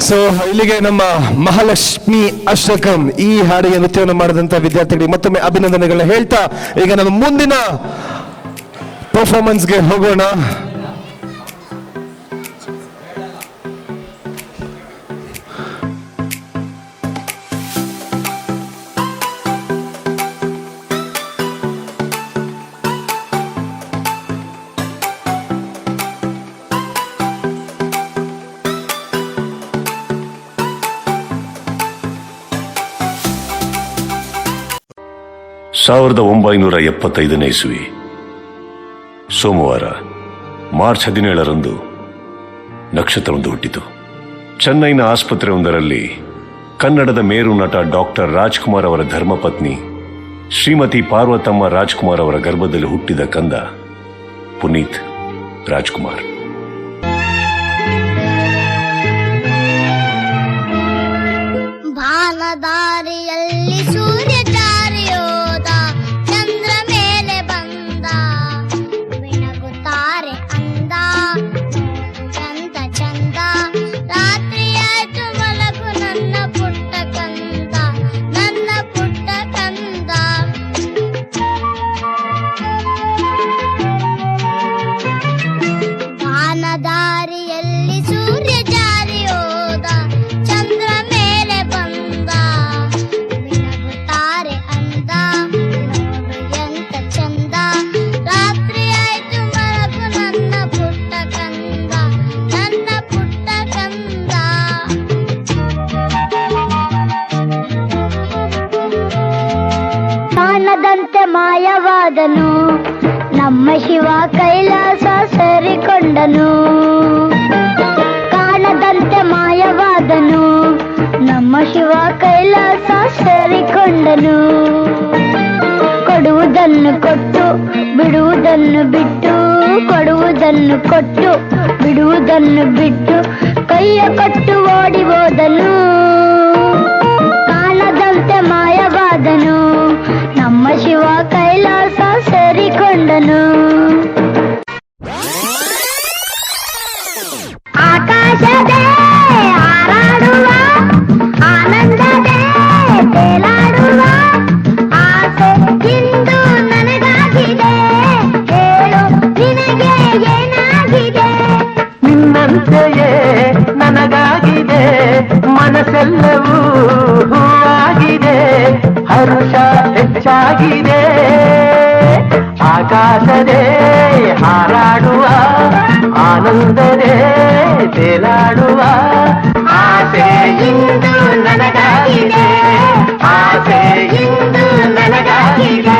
ಸೊ ಇಲ್ಲಿಗೆ ನಮ್ಮ ಮಹಾಲಕ್ಷ್ಮಿ ಅಷ್ಟಕಂ ಈ ಹಾಡಿಗೆ ನೃತ್ಯವನ್ನು ಮಾಡಿದಂತ ವಿದ್ಯಾರ್ಥಿಗಳಿಗೆ ಮತ್ತೊಮ್ಮೆ ಅಭಿನಂದನೆಗಳನ್ನ ಹೇಳ್ತಾ ಈಗ ನಮ್ಮ ಮುಂದಿನ ಪರ್ಫಾರ್ಮೆನ್ಸ್ಗೆ ಹೋಗೋಣ. ಸಾವಿರದ 1975ನೇ ಇಸ್ವಿ ಸೋಮವಾರ ಮಾರ್ಚ್ 17ರಂದು ನಕ್ಷತ್ರವೊಂದು ಹುಟ್ಟಿತು. ಚೆನ್ನೈನ ಆಸ್ಪತ್ರೆಯೊಂದರಲ್ಲಿ ಕನ್ನಡದ ಮೇರು ನಟ ಡಾಕ್ಟರ್ ರಾಜ್ಕುಮಾರ್ ಅವರ ಧರ್ಮಪತ್ನಿ ಶ್ರೀಮತಿ ಪಾರ್ವತಮ್ಮ ರಾಜ್ಕುಮಾರ್ ಅವರ ಗರ್ಭದಲ್ಲಿ ಹುಟ್ಟಿದ ಕಂದ ಪುನೀತ್ ರಾಜ್ಕುಮಾರ್. ಬಾನದಾರಿಯಲ್ಲಿ ಸೂರ್ಯ ಜಾರಿಯೋದ, ಚಂದ್ರ ಮೇಲೆ ಬಂದ, ಮಿಣಗುತ್ತಾರೆ ಅಂದ, ಚಂದ ಚಂದ, ರಾತ್ರಿಯಾಯ್ತು ಮಲಗು ನನ್ನ ಪುಟ್ಟ ಕಂದ, ನನ್ನ ಪುಟ್ಟ ಕಂದ. ಬಾನದಾರಿಯಲ್ಲಿ ಸೂರ್ಯ ಜಾರಿಯೋದ, ಚಂದ್ರ ಮೇಲೆ ಬಂದ, ಮಿಣಗುತ್ತಾರೆ ಅಂದ, ಎಂತ ಚಂದ, ರಾತ್ರಿ ಆಯ್ತು ಮಲಗು ನನ್ನ ಪುಟ್ಟ ಕಂದ, ನನ್ನ ಪುಟ್ಟ ಕಂದ. ಕಾಣದಂತೆ ಮಾಯವಾದನು, ನಮ್ಮ ಶಿವ ಕೈಲಾಸ ಸೇರಿಕೊಂಡನು. ಕಾಣದಂತೆ ಮಾಯವಾದನು, ನಮ್ಮ ಶಿವ ಕೈಲಾಸ ಸೇರಿಕೊಂಡನು. ಕೊಡುವುದನ್ನು ಕೊಟ್ಟು ಬಿಡುವುದನ್ನು ಬಿಟ್ಟು, ಕೊಡುವುದನ್ನು ಕೊಟ್ಟು ಬಿಡುವುದನ್ನು ಬಿಟ್ಟು, ಕೈಯ ಕೊಟ್ಟು ಓಡಿ ಹೋದನು. ಕಾಣದಂತೆ ಮಾಯವಾದನು, ನಮ್ಮ ಶಿವ ಕೈಲಾಸ ಸೇರಿಕೊಂಡನು. ಆಕಾಶದೇ ಹಾರಾಡುವ, ಆನಂದದೇ ತೇಲಾಡುವ, ಆಸೆ ಇಂದು ನನಗಾಗಿದೆ, ಹೇಳು ನಿನಗೆ ಏನಾಗಿದೆ. ನಿನ್ನಂತೆಯೇ ನನಗಾಗಿದೆ, ಮನಸ್ಸೆಲ್ಲವೂ ಹೂವಾಗಿದೆ, ಹರುಷ ಹೆಚ್ಚಾಗಿದೆ. ಆಕಾಶದೇ ಹಾರಾಡುವ, ಆನಂದದೇ ತೇಲಾಡುವ, ಆಸೆ ಇಂದು ನನಗಾಗಿದೆ, ಆಸೆ ಇಂದು ನನಗಾಗಿದೆ.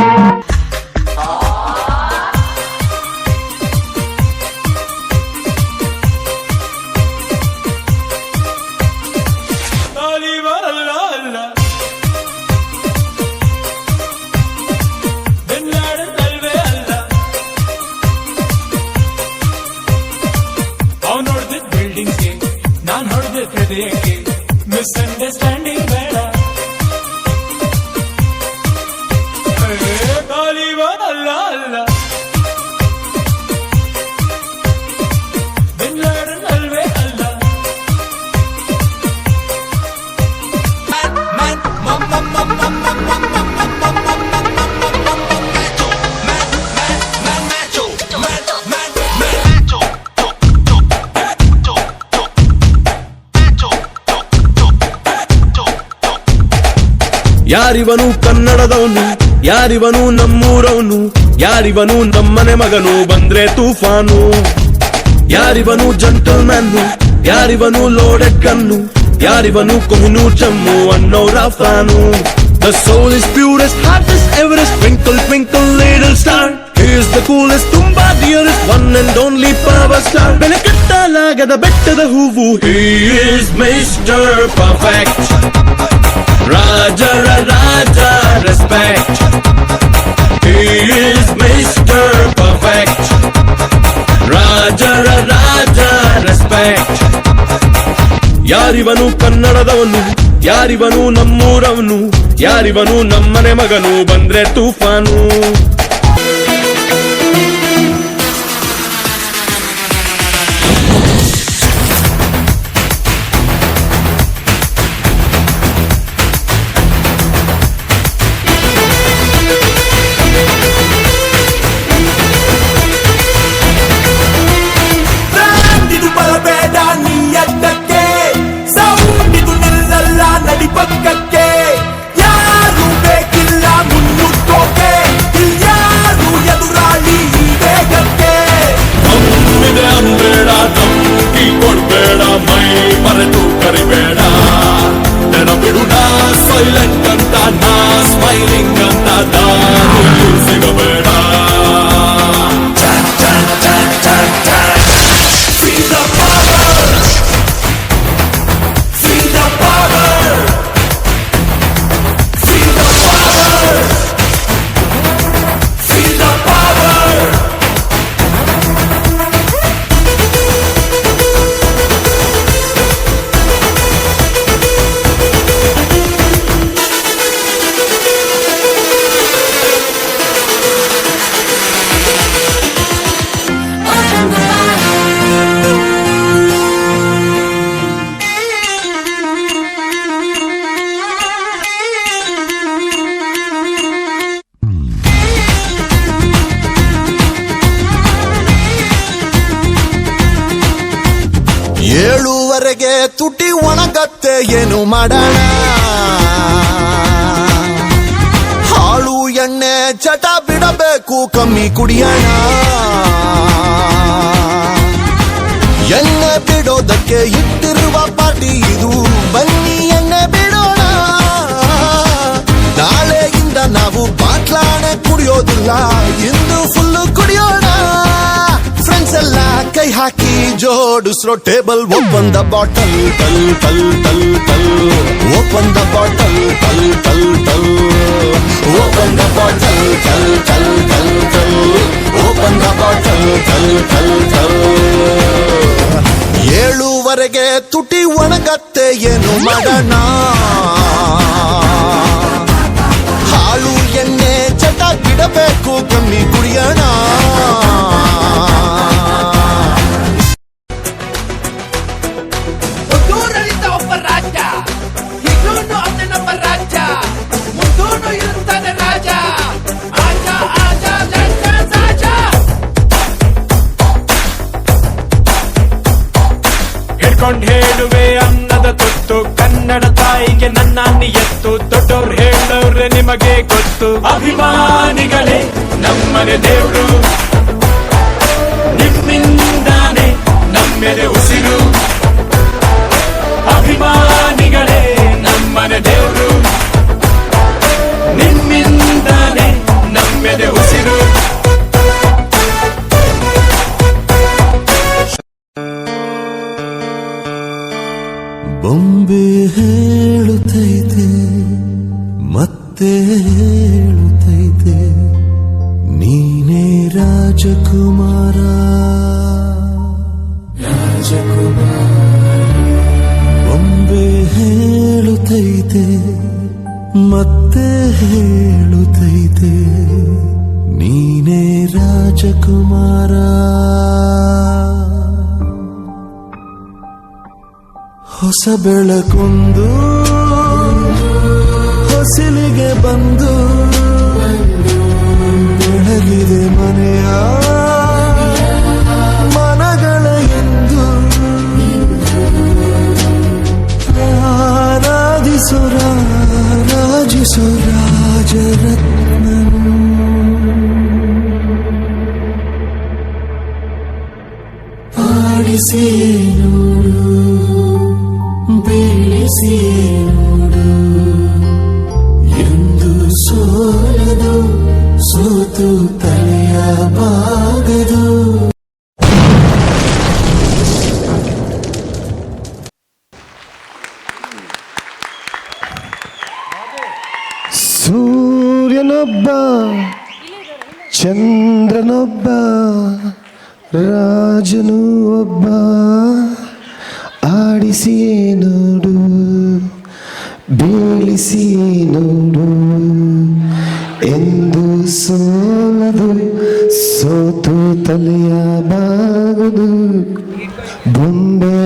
ಮಿಸ್ಅಂಡರ್ಸ್ಟ್ಯಾಂಡಿಂಗ್ ಬೇಡ, ಅಲ್ಲ ಅಲ್ಲ, ಬಿನ್ ಲಾಡನ್ ಅಲ್ವೇ ಅಲ್ಲ. ಯಾರಿವನು ಕನ್ನಡದವನು, ಯಾರಿವನು ನಮ್ಮೂರವನು, ಯಾರಿವನು ನಮ್ಮನೆ ಮಗನು ಬಂದ್ರೆ ತೂಫಾನು. ಯಾರಿವನು ಜಂಟಲ್ಮ್ಯಾನು, ಯಾರಿವನು ಲೋಡೆಡ್ ಗನ್ನು, ಯಾರಿವನು ಕೊಹಿನೂರ್ ಜಮ್ಮು ಅನ್ನೋರ fan. The soul is purest, heart is Everest, twinkle twinkle little star. He is the coolest, ತುಂಬಾ dearest, one and only power star. ಬೆಲೆ ಕಟ್ಟಲಾಗದ ಬೆಟ್ಟದ ಹೂವು, he is Mr. Perfect. Raja Raja respect, he is Mr. Perfect. Raja Raja respect. ಯಾರಿವನು ಕನ್ನಡದವನು, ಯಾರಿವನು ನಮ್ಮೂರವನು, ಯಾರಿವನು ನಮ್ಮನೆ ಮಗನು ಬಂದ್ರೆ ತೂಫಾನು. ಮರೆತು ಕರಿಬೇಡ ನೆನಪಿಡು ನಾ silent ಅಂತ ನಾ ಸ್ಮೈಲಿಂಗ್ ಅಂತ ದಾರಿಯೂ ಸಿಗಬೇಡ Feel the power Feel the power Feel the power Feel the power ಏಳುವರೆಗೆ ತುಟಿ ಒಣಗತ್ತೆ ಏನು ಮಾಡೋಣ ಹಾಳು ಎಣ್ಣೆ ಚಟ ಬಿಡಬೇಕು ಕಮ್ಮಿ ಕುಡಿಯೋಣ ಎಣ್ಣೆ ಬಿಡೋದಕ್ಕೆ ಇಟ್ಟಿರುವ ಪಾರ್ಟಿ ಇದು ಬನ್ನಿ ಎಣ್ಣೆ ಬಿಡೋಣ ನಾಳೆಯಿಂದ ನಾವು ಬಾಟ್ಲಾಣೆ ಕುಡಿಯೋದಿಲ್ಲ ಇಂದು ಫುಲ್ಲು ಕುಡಿಯೋಣ ಫ್ರೆಂಡ್ಸ್ ಎಲ್ಲ ಕೈ ಹಾಕಿ ಜೋಡಿಸ್ರೋ ಟೇಬಲ್ ಓಪನ್ ದ ಬಾಟಲ್ ಟಲ್ ಟಲ್ ಟಲ್ ಟಲ್ ಓಪನ್ ದ ಬಾಟಲ್ ಟಲ್ ಟಲ್ ಟಲ್ ಓಪನ್ ದ ಬಾಟಲ್ ಟಲ್ ಟಲ್ ಟಲ್ ಟಲ್ ಓಪನ್ ದ ಬಾಟಲ್ ಟಲ್ ಟಲ್ ಟಲ್ ಏಳುವರೆಗೆ ತುಟಿ ಒಣಗತ್ತೆ ಏನು ಮಾಡೋಣ ಹಾಲು ಎಣ್ಣೆ ಚಟ ಬಿಡಬೇಕು ಕಮ್ಮಿ ಕುಡಿಯೋಣ ಒಬ್ಬ ರಾಜ ಹೀಗೂನು ಅವನೊಬ್ಬ ರಾಜ ಮುಂದೂನು ಇರುತ್ತಾನೆ ರಾಜ ಆಜ ಆಜ ಜಂಜ ಸಾಜ ಹಿಡ್ಕೊಂಡ್ ಹೇಳುವೆ ಅನ್ನದ ತುತ್ತು ಕನ್ನಡ ತಾಯಿಗೆ ನನ್ನ ನಿಯತ್ತು ದೊಡ್ಡವ್ರು ಹೇಳವ್ರೆ ನಿಮಗೆ ಗೊತ್ತು ಅಭಿಮಾನಿಗಳೇ ನಮ್ಮನೆ ದೇವ್ರು ನಿಮ್ಮಿಂದಾನೆ ನಮ್ಮೆದೆ ಉಸಿರು ಅಭಿಮಾನಿಗಳೇ ನಮ್ಮನೆ ದೇವ್ರು ನಿಮ್ಮಿಂದಾನೆ ನಮ್ಮೆದೆ ಉಸಿರು ಬೊಂಬೆ ಹೇಳುತ್ತೈತೆ ಮತ್ತೆ ಹೇಳುತ್ತೈತೆ ನೀನೇ ರಾಜಕುಮಾರ ಬೊಂಬೆ ಹೇಳುತ್ತೈತೆ ಮತ್ತೆ ಹೇಳುತ್ತೈತೆ ನೀನೇ ರಾಜಕುಮಾರ ಹೊಸ ಬೆಳಕೊಂದು ಹೊಸಿಲಿಗೆ ಬಂದು ಬೆಳಗಿದೆ ಮನೆಯ ಮನಗಳ ಎಂದು ಆರಾಧಿಸುರ ರಾಜಿಸು ರಾಜರತ್ನನು ಆಡಿಸಿ ನೋಡು ಬೆಳೆಸಿ ನೋಡು ಎಂದು ಸೋಲದು ಸೋತು ತಲೆಯ ಬಾಗದು ಸೂರ್ಯನೊಬ್ಬ ಚಂದ್ರನೊಬ್ಬ ರಾಜನು ಒಬ್ಬ ಆಡಿಸಿಯೇ ನೋಡು ಬೀಳಿಸಿಯೇ ನೋಡು ಎಂದು ಸೋಲದು ಸೋತು ತಲೆಯ ಬಾಗದು ಬೊಂಬೆ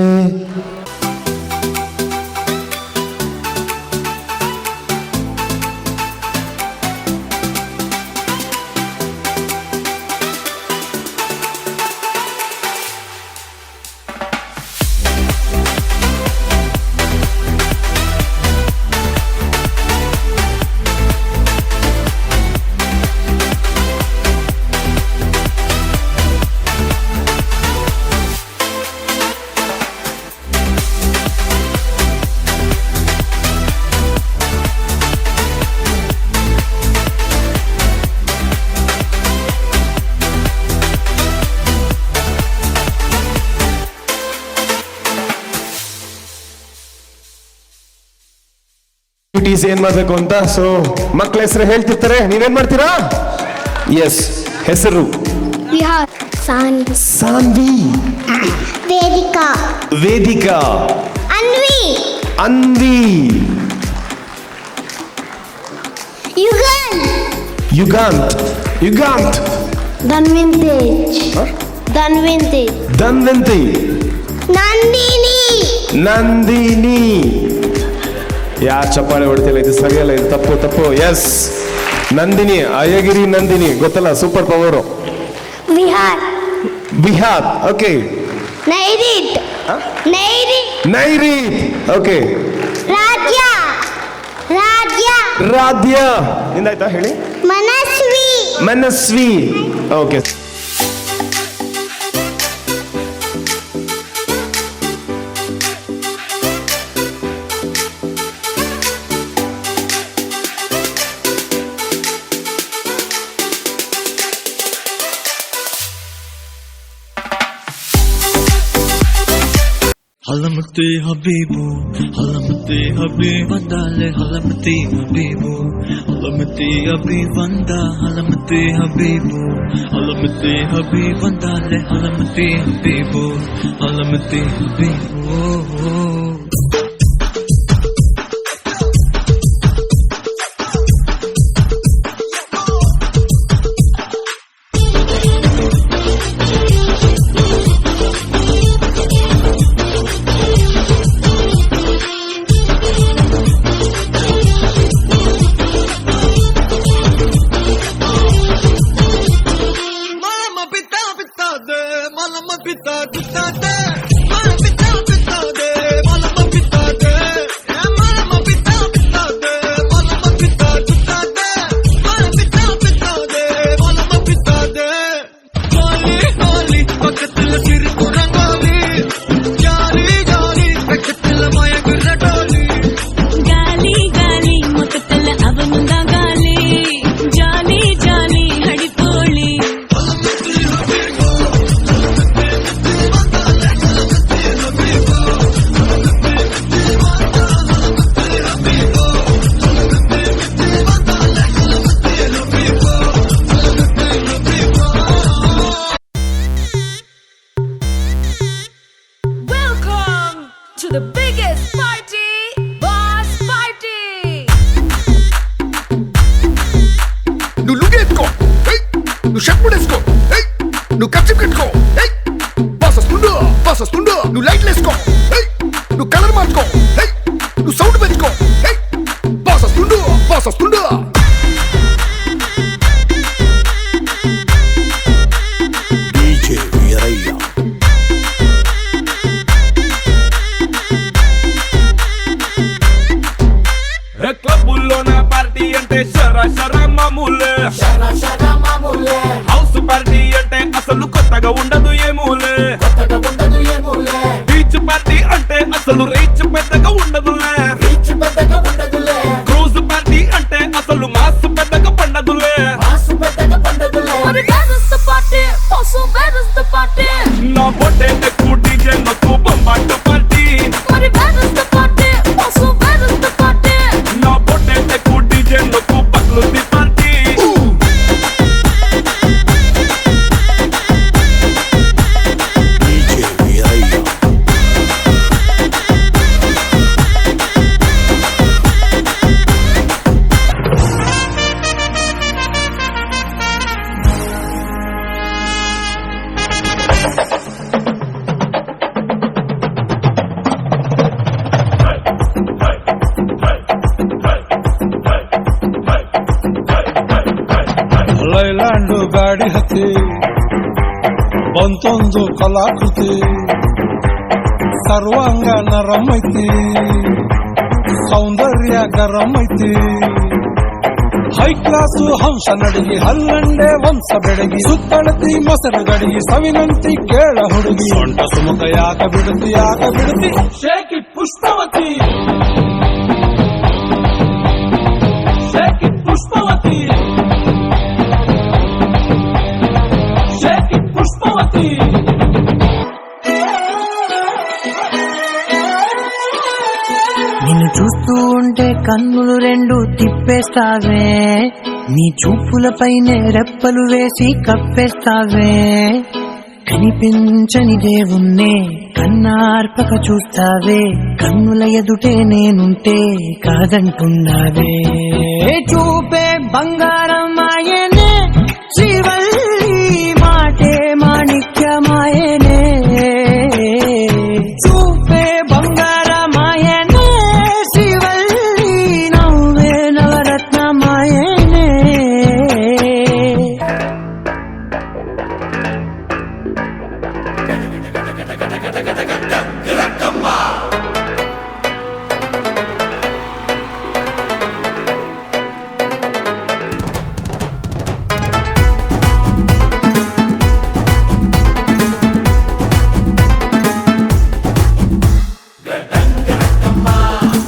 ಆಕ್ಟಿವಿಟೀಸ್ ಏನ್ ಮಾಡ್ಬೇಕು ಅಂತ. ಸೊ ಮಕ್ಕಳ ಹೆಸರು ಹೇಳ್ತಿರ್ತಾರೆ, ನೀವೇನ್ ಮಾಡ್ತೀರಾ? ಎಸ್, ಹೆಸರು ವಿಹಾರ್ ಸಾನ್ವಿ ಸಾನ್ವಿ, ವೇದಿಕಾ ವೇದಿಕಾ, ಅನ್ವಿ ಅನ್ವಿ, ಯುಗನ್ ಯುಗಾಂತ್, ಯುಗಾಂತ್, ಧನ್ವಿಂತೇಜ್ ಧನ್ವಿಂತೇಜ್ ಧನ್ವಂತಿ, ನಂದಿನಿ ನಂದಿನಿ. ಯಾರು ಚಪ್ಪಾಳೆ ಹೊಡ್ತಿಲ್ಲ, ಇದು ಸರಿಯಲ್ಲ, ಇದು ತಪ್ಪು ತಪ್ಪು. ಎಸ್, ನಂದಿನಿ, ಅಯ್ಯಗಿರಿ ನಂದಿನಿ, ಗೊತ್ತಲ್ಲ, super power. Vihar Bihar, okay. Nairit Nairit Nairit, okay. ರಾಜ್ಯ ರಾಜ್ಯ ರಾಧ್ಯ, ನಿಂದಾಯ್ತಾ ಹೇಳಿ? ಮನಸ್ವಿ ಮನಸ್ವಿ, ಓಕೆ. ಹಲಮತಿ ಹಬೀಬು ಹಲಮತಿ ಹಬೀಬ್ ಬಂದಾಲೆ ಹಲಮತಿ ಹಬೀಬು ಹಲಮತಿ ಹಬೀಬ್ ಬಂದ ಹಲಮತಿ ಹಬೀಬು ಹಲಮತಿ ಹಬೀಬ್ ಬಂದಾಲೆ ಹಲಮತಿ ಹಬೀಬು ಹಲಮತಿ ಹಬೀಬು. The biggest party, Boss Party. నువ్వు లుగేసుకో, నువ్వు షర్ట్ పడేసుకో, నువ్వు కచ్చి కట్టుకో, బాస్ వస్తుండు, నువ్వు లైట్లు వేసుకో, నువ్వు కలర్ మార్చుకో, నువ్వు సౌండ్ పెంచుకో, బాస్ వస్తుండు. డీజే వీరయ్య. క్లబ్బుల్లోన పార్టీ అంటే శర మామూలే, హౌస్ పార్టీ అంటే అసలు కొత్తగా ఉండదు ఏమూలే, బీచ్ పార్టీ అంటే అసలు రీచ్ పెద్దగా ఉండదులే, క్రూజ్ పార్టీ అంటే అసలు మాస్ పెద్దగా పండదులే. నా పొట్టే ఎక్కువ డీజే నాకు బొంబాటు పార్టీ, నా పొట్టే ఎక్కువ డీజే నాకు పట్లుంది పార్టీ. డీజే వీరయ్య. ಲೈಲ್ಯಾಂಡು ಗಾಡಿ ಹತ್ತಿ ಬಂತೊಂದು ಕಲಾಕೃತಿ, ಸರ್ವಾಂಗ ನರಮೈತಿ, ಸೌಂದರ್ಯ ಗರಮೈತಿ, ಹೈ ಕ್ಲಾಸು ಹಂಸ ನಡಿಗೆ, ಹಲ್ಲಂಡೆ ವಂಶ ಬೆಡಗಿ, ಸುತ್ತಳತಿ ಮೊಸರು ಗಡಿಗೆ, ಸವಿನಂತಿ ಕೇಳ ಹುಡುಗಿ, ಸೊಂಟ ಸುಮುಖ ಯಾಕ ಬಿಡುತ್ತಿ shaky Pushpavati, shaky Pushpavati, shaky Pushpavati. నిన్ను చూస్తూ ఉంటే కన్నులు రెండు తిప్పేస్తావే, నీ చూపులపైనే రెప్పలు వేసి కప్పేస్తావే, కనిపించని దేవుణ్ణే కన్నార్పక చూస్తావే, కన్నుల ఎదుటే నేనుంటే కాదంటున్నావే. చూపే బంగారమాయనే శ్రీవల్లి, మాటే మాణిక్యమాయనే, చూపే బంగారమాయనే శ్రీవల్లి, నవ్వే నవరత్నమాయనే.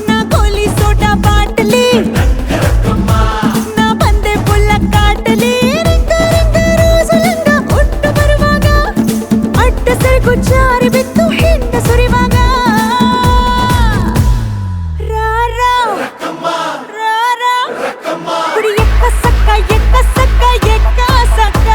నా గోలి సోడా బాటలి, నా ಬಂದೆ ಪುಲ್ಲ ಕಾಟಲಿ, ರಿಂಗ ರಿಂಗ ರೋಜುಲಂಗ ಒಟ್ಟು ಬರುವಾಗ ಅಡ್ಡ ಸೆರಗು ಜಾರಿ ಬಿತ್ತು ಹಿಂಡ ಸುರಿವಾಗ, ರಾರಾ ರಾರಾ ಕುಡಿ ಎಕ್ಕ ಸಕ್ಕ ಎಕ್ಕ ಸಕ್ಕ ಎಕ್ಕ ಸಕ್ಕ.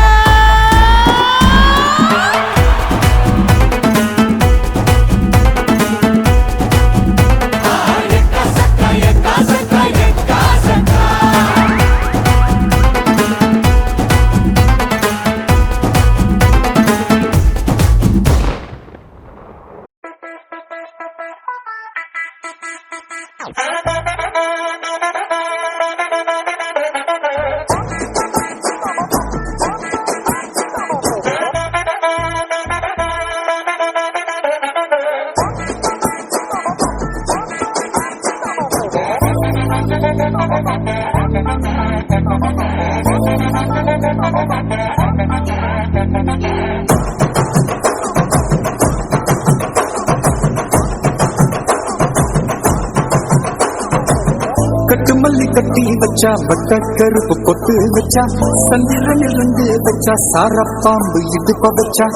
கட்டு மல்லி கட்டி வச்சா, வட்ட கருப்பு பொட்டு வச்சா, சந்திரனில் இருந்து வச்சா, சாரப்பாம்பு இடுப்ப வச்சா,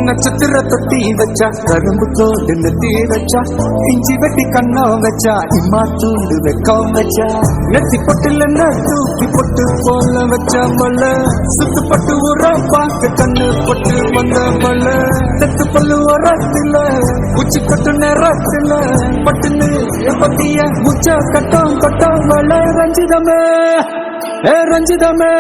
நட்சத்திர தொட்டி வச்சா, கரும்பு தோடு நெத்தி வச்சா, இஞ்சி வெட்டி கண்ணம் வச்சா, இம்மா தூண்டு வெக்கம் வச்சா, நெத்தி பொட்டுல தூக்கி பொட்டு போல வச்சா மல்ல, சுத்து பட்டு உர பார்க்க கண்ணு பொட்டு வந்த மல்ல, தெத்து பல்லு உரத்துல உச்சி கட்டு நேரத்துல பட்டுன்னு பத்திய முச்ச கட்டம் கட்டம் வள ரஞ்சிதமே, ஏ ரஞ்சிதமே,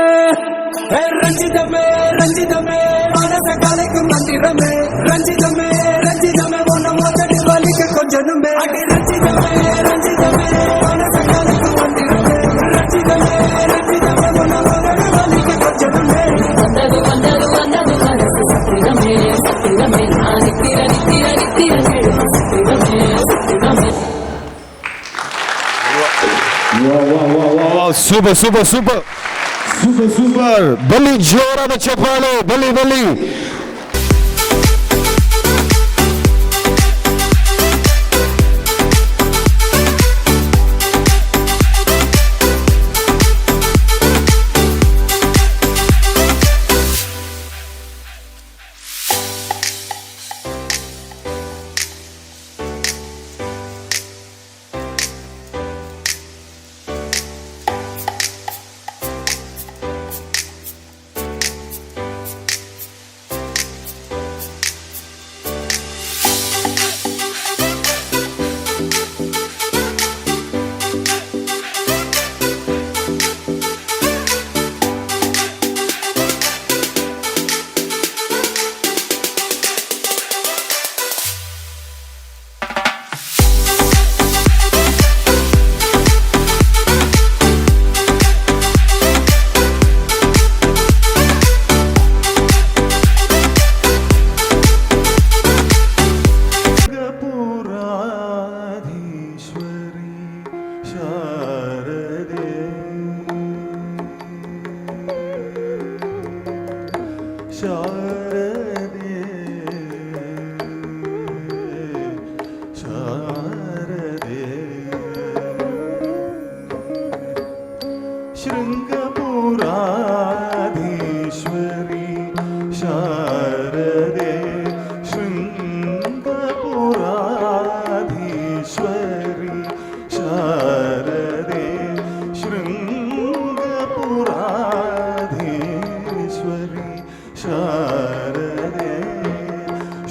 ஏ ரஞ்சிதமே, ரஞ்சிதமே மனச கலைக்கும் மந்திரமே, ரஞ்சிதமே ரஞ்சிதமே உன்ன மோதடி வலிக்க கொஞ்சனுமே, அடி ரஞ்சிதமே ரஞ்சிதமே மனச கலைக்கும் மந்திரமே, ரஞ்சிதமே ரஞ்சிதமே உன்ன மோதடி வலிக்க கொஞ்சனுமே. வந்தது வந்தது வந்தது மனசு சத்திரமே சத்திரமே, நான் நித்திர நித்திர நித்திர சத்திரமே சத்திரமே. Super super super super super. ಬನ್ನಿ ಜೋರಾದ ಚಪ್ಪಾಳೆ, ಬನ್ನಿ ಬನ್ನಿ.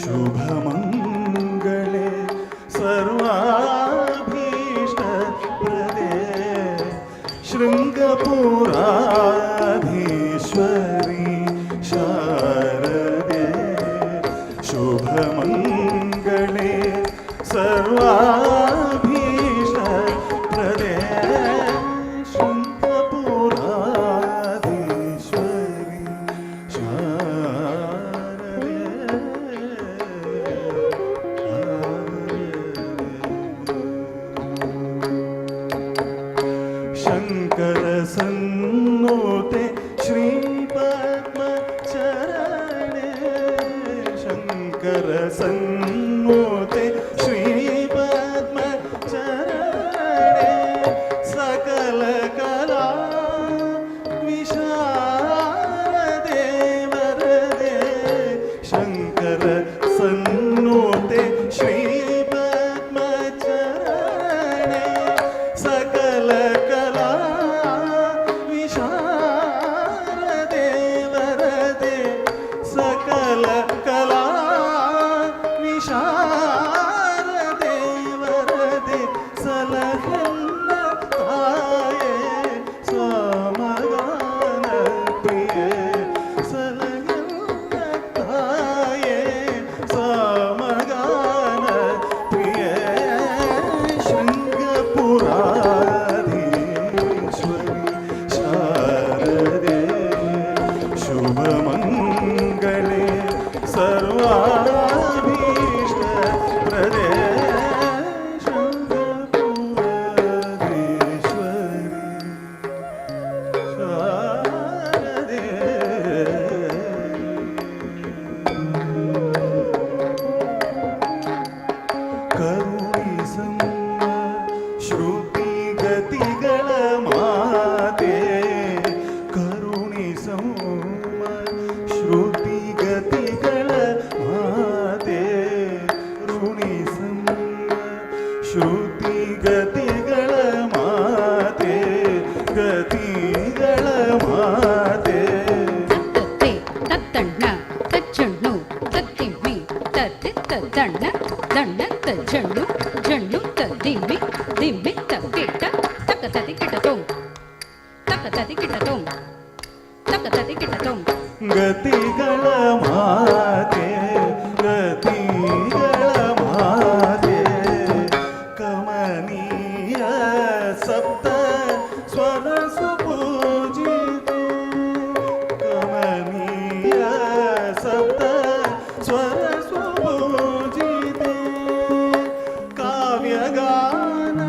शुभमङ्गले सर्वाभीष्टप्रदे शृङ्गपुराधीश्वरी शारदे शुभमङ्गले सर्वाभीष्टप्रदे शृङ्गपुराधीश्वरी शारदे शङ्कर सन्नुते श्रीपद्मचरणे शङ्कर सन्नुते श्रीपद्मचरणे सकल कला विशारदे वरदे शङ्कर सन्नुते श्रीपद्मचरणे सकल कला विशारदे वरदे सकल कला विशारदे वरदे सलहन्न ताये समगान प्रिये सलहन्न ताये समगान प्रिये शृङ्गपुराधीश्वरी शारदे शुभमङ्गले सर्वाभीष्टप्रदे शृङ्गपुराधीश्वरी शारदे ಕರುಣಿಸಮ್ಮ ಶ್ರುತಿಗತಿಗಳ ಮಾತೆ ಕರುಣಿಸಮ್ಮ ಶ್ರುತಿಗತಿಗಳ ಮಾತೆ ಋಣಿಸಮ್ಮ ಶ್ರುತಿಗತಿಗಳ ಮಾತೆ ಗತಿಗಳ ಮಾತೆ ತತ್ತೆ ತತ್ತಣ್ಣ ತಚ್ಚಣ್ಣು ತತ್ತಿಮ್ಮಿ ತತ್ತಿ ತದ್ದಣ್ಣ ದಣ್ಣ ತಜ್ಜಣ್ಣು ಜಣ್ಣು ತದ್ದಿಮ್ಮಿ ದಿಮ್ಮಿ ತಕ್ಕಿಟ್ಟ ತಕ್ಕತದಿ ಕಿಟತೋಂ ತಕ್ಕತದಿ ಕಿಟತೋಂ ತಕ್ಕತದಿ ಕಿಟತೋಂ ಗತಿಗಳ ಮಾತೆ ಗತಿಗಳ ಮಾತೆ ಕಮನೀಯ ಸಪ್ತ ಸ್ವರ ಸುಪೂಜಿತೆ ಕಮನೀಯ ಸಪ್ತ ಸ್ವರ ಸುಪೂಜಿತೆ ಕಾವ್ಯಗಾನ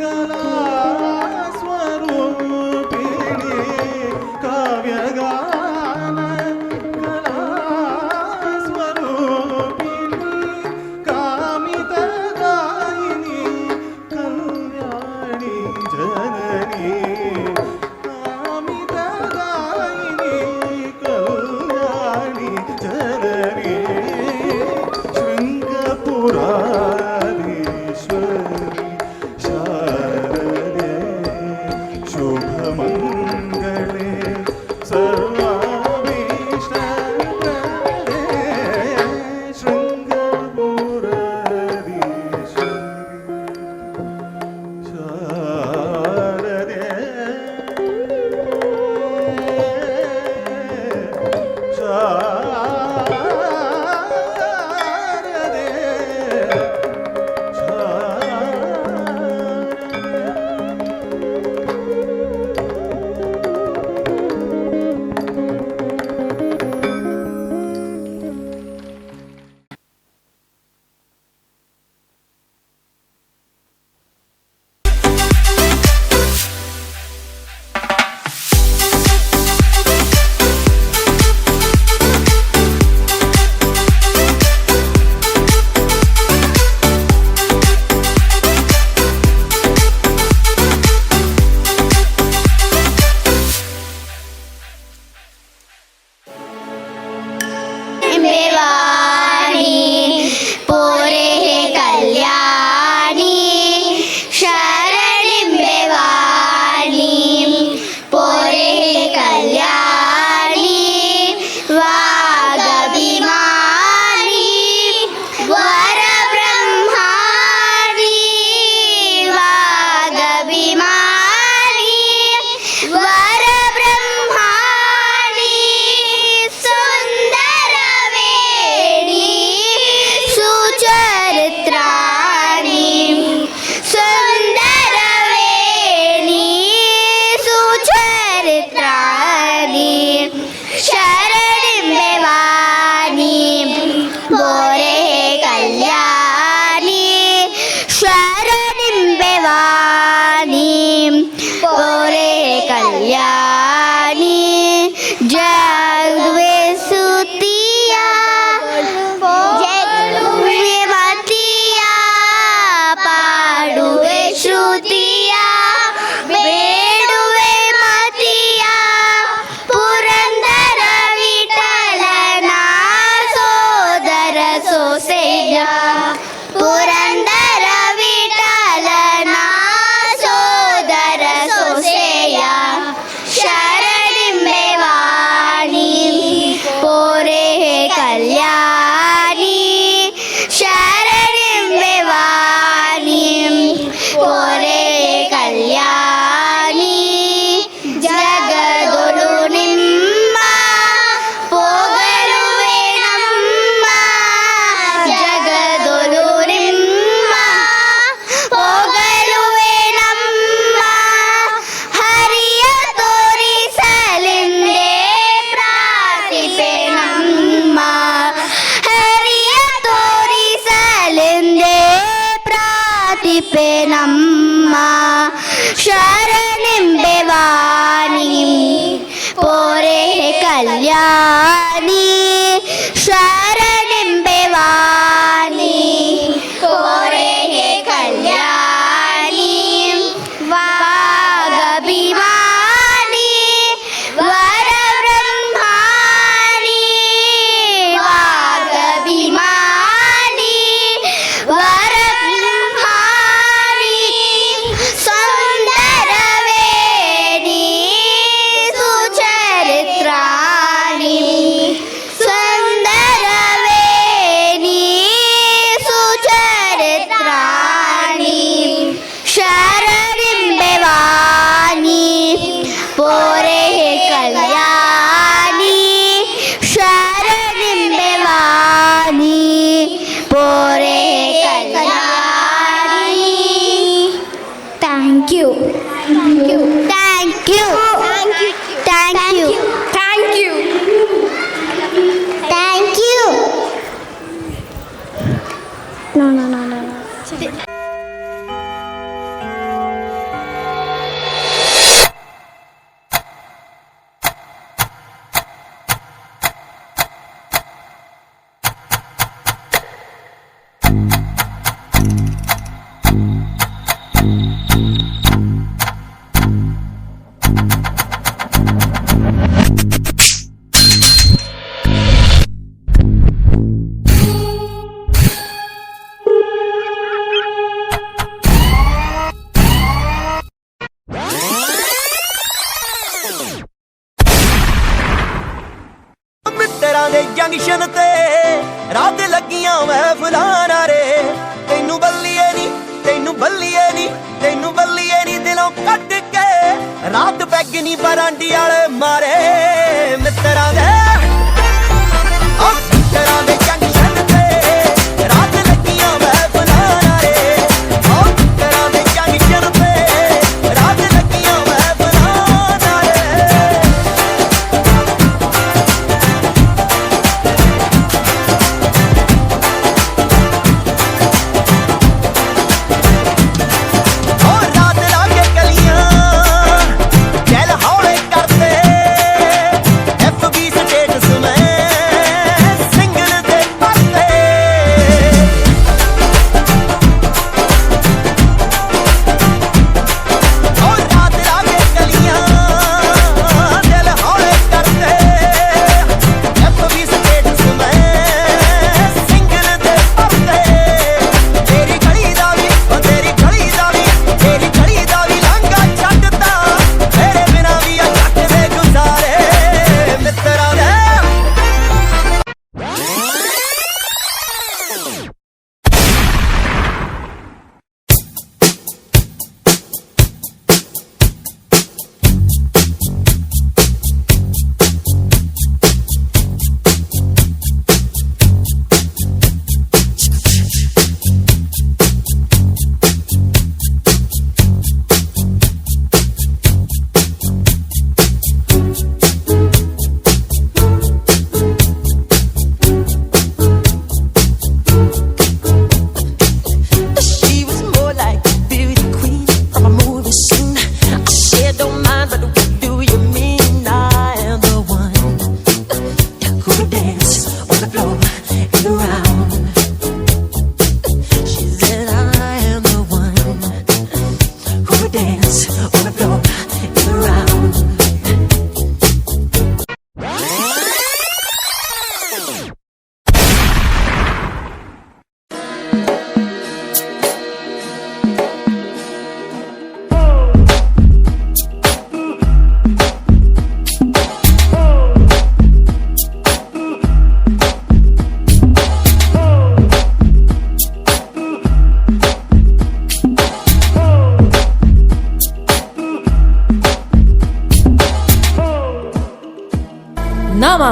ಕಲಾ ಸ್ವರೂಪಿಣಿ ಕಾವ್ಯಗಾನ ಕಲಾ ಸೊಸೆಯ ಪುರಂದರ ವಿಠಲನ ಸೋದರ ಸೊಸೆಯ ಶರಣಿಂಬೆ ವಾಣಿ ಪೋರೆ ಕಲ್ಯಾಣಿ ಶರಣಿಂಬೆ ವಾಣಿ ಪೋರೆ ಕಲ್ಯಾಣಿ ಜಗದೊಳು ನಿಮ್ಮ ಪೊಗಳುವೆ ನಮ್ಮ ಜಗದೊಳು ನಿಮ್ಮ ಪೊಗಳುವೆ ನಮ್ಮ ಹರಿಯ ತೋರಿಸಲೆಂದೇ ಪ್ರಾರ್ಥಿಪೆ ನಮ್ಮ ಹರಿಯ ತೋರಿಸಲೆಂದೇ ಪ್ರಾರ್ಥಿಪೆ ನಮ್ಮ ಶರಣಿಂಬೆ ವಾಣಿ ಪೋರೆ ಕಲ್ಯಾಣಿ ಶರಣಿಂಬೆ ವಾಣಿ ಪೋರೆ ಕಲ್ಯಾಣಿ ವಾಗಭಿಮಾನಿ ವರಬ್ರಹ್ಮಾಣಿ ವಾಗಭಿಮಾನಿ ವರಬ್ರಹ್ಮಾಣಿ ಸುಂದರವೇಣಿ ಸುಚರಿತ್ರಾಣಿ ಸುಂದರವೇಣಿ ಸುಚರಿತ್ರಾಣಿ ಶರಣಿಂಬೆ ವಾಣಿ ಪೋರೆ ಕಲ್ಯಾಣಿ ಶರಣಿಂಬೆ ವಾಣಿ ಪೋರೆ ಕಲ್ಯಾಣಿ thank you thank you thank you thank you thank you thank you no no no no ਮਿੱਤਰਾਂ ਦੇ ਜੰਕਸ਼ਨ ਤੇ ਰਾਤ ਲੱਗੀਆਂ ਮਹਿਫਲਾਂ ਨਾਰੇ ਤੈਨੂੰ ਬੱਲੀਏ ਨੀ ਤੈਨੂੰ ਬੱਲੀਏ ਨੀ ਤੈਨੂੰ ਬੱਲੀਏ ਨੀ ਦਿਲੋਂ ਕੱਢ ਕੇ ਰਾਤ ਪੈਗ ਨੀ ਬਰਾਂਡੀ ਵਾਲੇ ਮਾਰੇ ਮਿੱਤਰਾਂ ਦੇ ਮਿੱਤਰਾਂ ਦੇ ਜੰਕਸ਼ਨ ਤੇ ਰਾਤ ਲੱਗੀਆਂ ਮਹਿਫਲਾਂ ਨਾਰੇ ਮਿੱਤਰਾਂ ਦੇ ਜੰਕਸ਼ਨ ਤੇ ਰਾਤ ਲੱਗੀਆਂ ਮਹਿਫਲਾਂ ਨਾਰੇ ਰਾਤ ਲਾ ਕੇ ਕਲੀਆਂ ਚੱਲ ਹੌਲੇ ਕਰਦੇ FB ਸਟੇਟਸ ਮੈਂ ਸਿੰਗਲ ਦੇ ਪਾਤੇ ਰਾਤ ਲਾ ਕੇ ਕਲੀਆਂ ਚੱਲ ਹੌਲੇ ਕਰਦੇ FB ਸਟੇਟਸ ਮੈਂ ਸਿੰਗਲ ਦੇ ਪਾਤੇ ਤੇਰੀ ਗਲੀ ਦਾ ਵੀ ਤੇਰੀ ਗਲੀ ਦਾ ਵੀ ਤੇਰੀ ਗਲੀ ਦਾ ਵੀ ਲਾਂਘਾ ਛੱਡਦਾ ਤੇਰੇ ਬਿਨਾਂ ਵੀ ਆ ਜੱਟ ਦੇ ਗੁਜ਼ਾਰੇ ਮਿੱਤਰਾਂ ਦੇ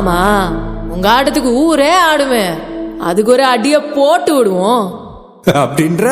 மாமா, உங்க ஆட்டத்துக்கு ஊரே ஆடுமே, அதுக்கு ஒரு அடிய போட்டு விடுவோம் அப்படின்ற.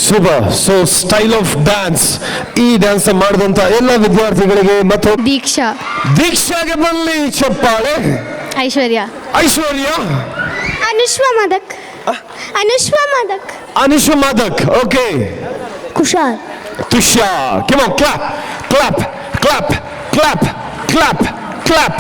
Super. So style of dance, ಈ ಡ್ಯಾನ್ಸ್ ಮಾಡಿದಂತ ಎಲ್ಲ ವಿದ್ಯಾರ್ಥಿಗಳಿಗೆ ಮತ್ತು ದೀಕ್ಷಾಗೆ ಬರಲಿ ಚಪ್ಪಾಳೆ. Aishwarya, Anushva Madak, okay. Tushar, come on, clap, clap, clap, clap, clap, clap.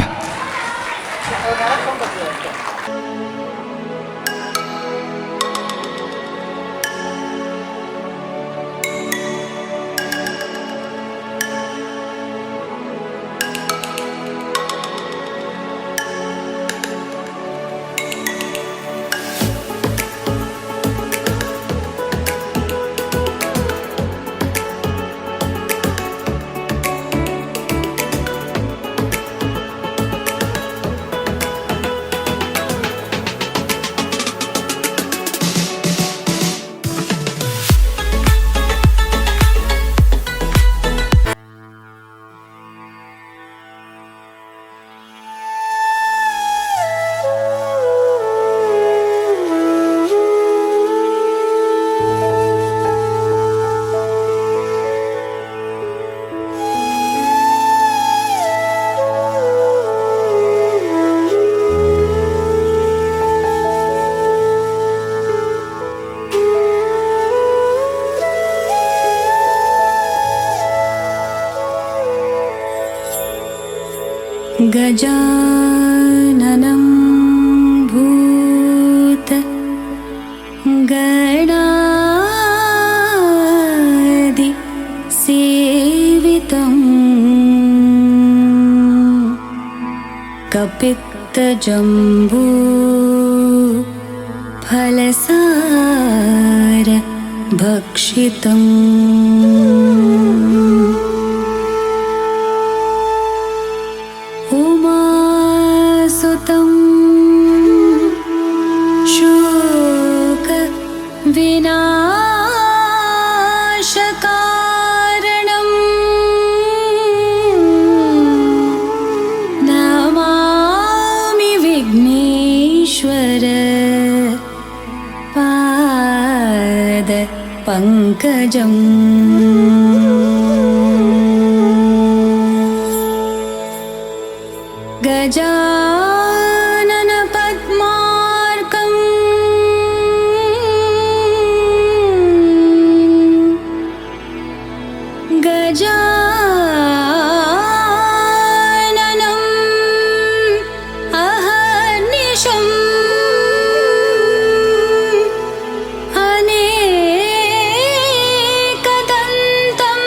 गजाननं भूत गणादि सेवितम् कपित्तजम्बू फलसार भक्षितम् उमासुतं शोक विनाशकारणं नमामि विघ्नेश्वर पाद पंकजम् गजानन पद्मार्कम् गजाननम् अहर्निशम् अनेकदन्तम्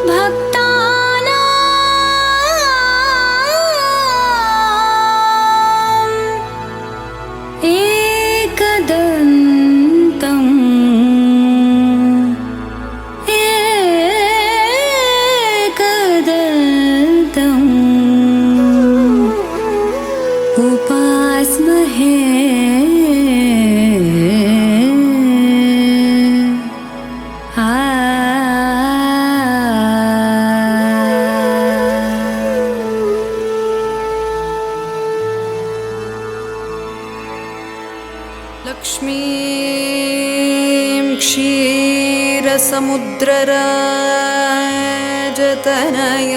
भक्तानां ಸಮುದ್ರರಾಜತನಯ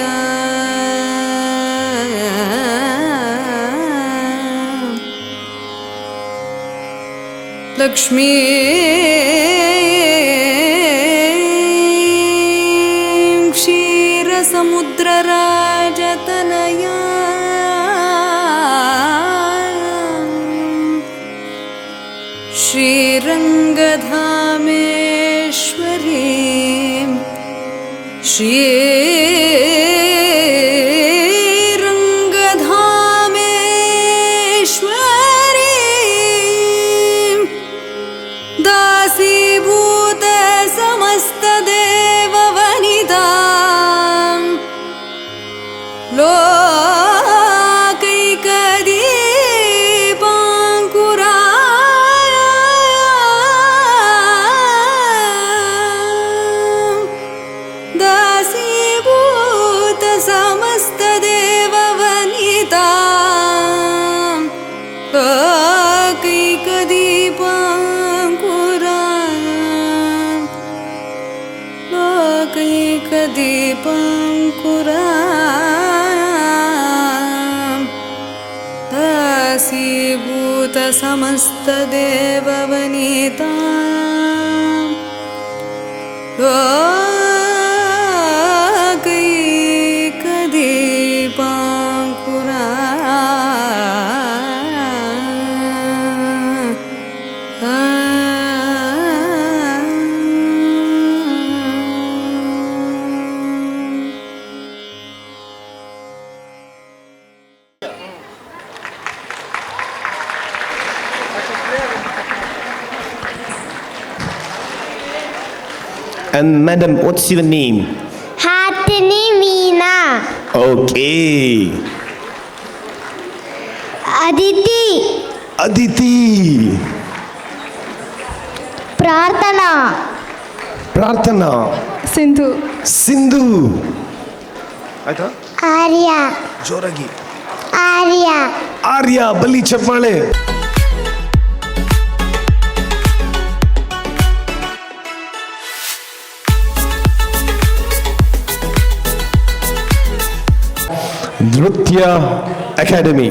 ಲಕ್ಷ್ಮೀ ಕ್ಷೀರಸಮುದ್ರರಾಜತನಯ ಶ್ರೀರಂಗಧಾಮೇಶ್ವರಿ ಶ್ರೀರಂಗಧಾಮೇಶ್ವರಿ ದಾಸೀಭೂತ ಸಮಸ್ತ ದೇವವನಿತಾ ಲೋಕೈಕದೀಪಾಂಕುರಾ ದಾಸೀಭೂತ ಸಮಸ್ತ ದೇವವನಿತಾ ಲೋಕೈಕದೀಪಾಂಕುರಾ ಲೋಕೈಕದೀಪಾಂಕುರಾ ದಾಸೀಭೂತ ಸಮಸ್ತ ದೇವವನಿತಾ ಲೋಕೈಕದೀಪಾಂಕುರಾ And madam, what's your name? ಹಾತಿನಿ Meena. Okay. Aditi. Aditi. ಪ್ರಾರ್ಥನಾ. Prarthana. ಸಿಂಧು. Sindhu. ಆಯ್ತಾ? ಆರ್ಯ. ಜೋರಾಗಿ. ಆರ್ಯ. ಆರ್ಯ, ಬಲ್ಲಿ ಚಪ್ಪಾಳೆ. Nritya academy.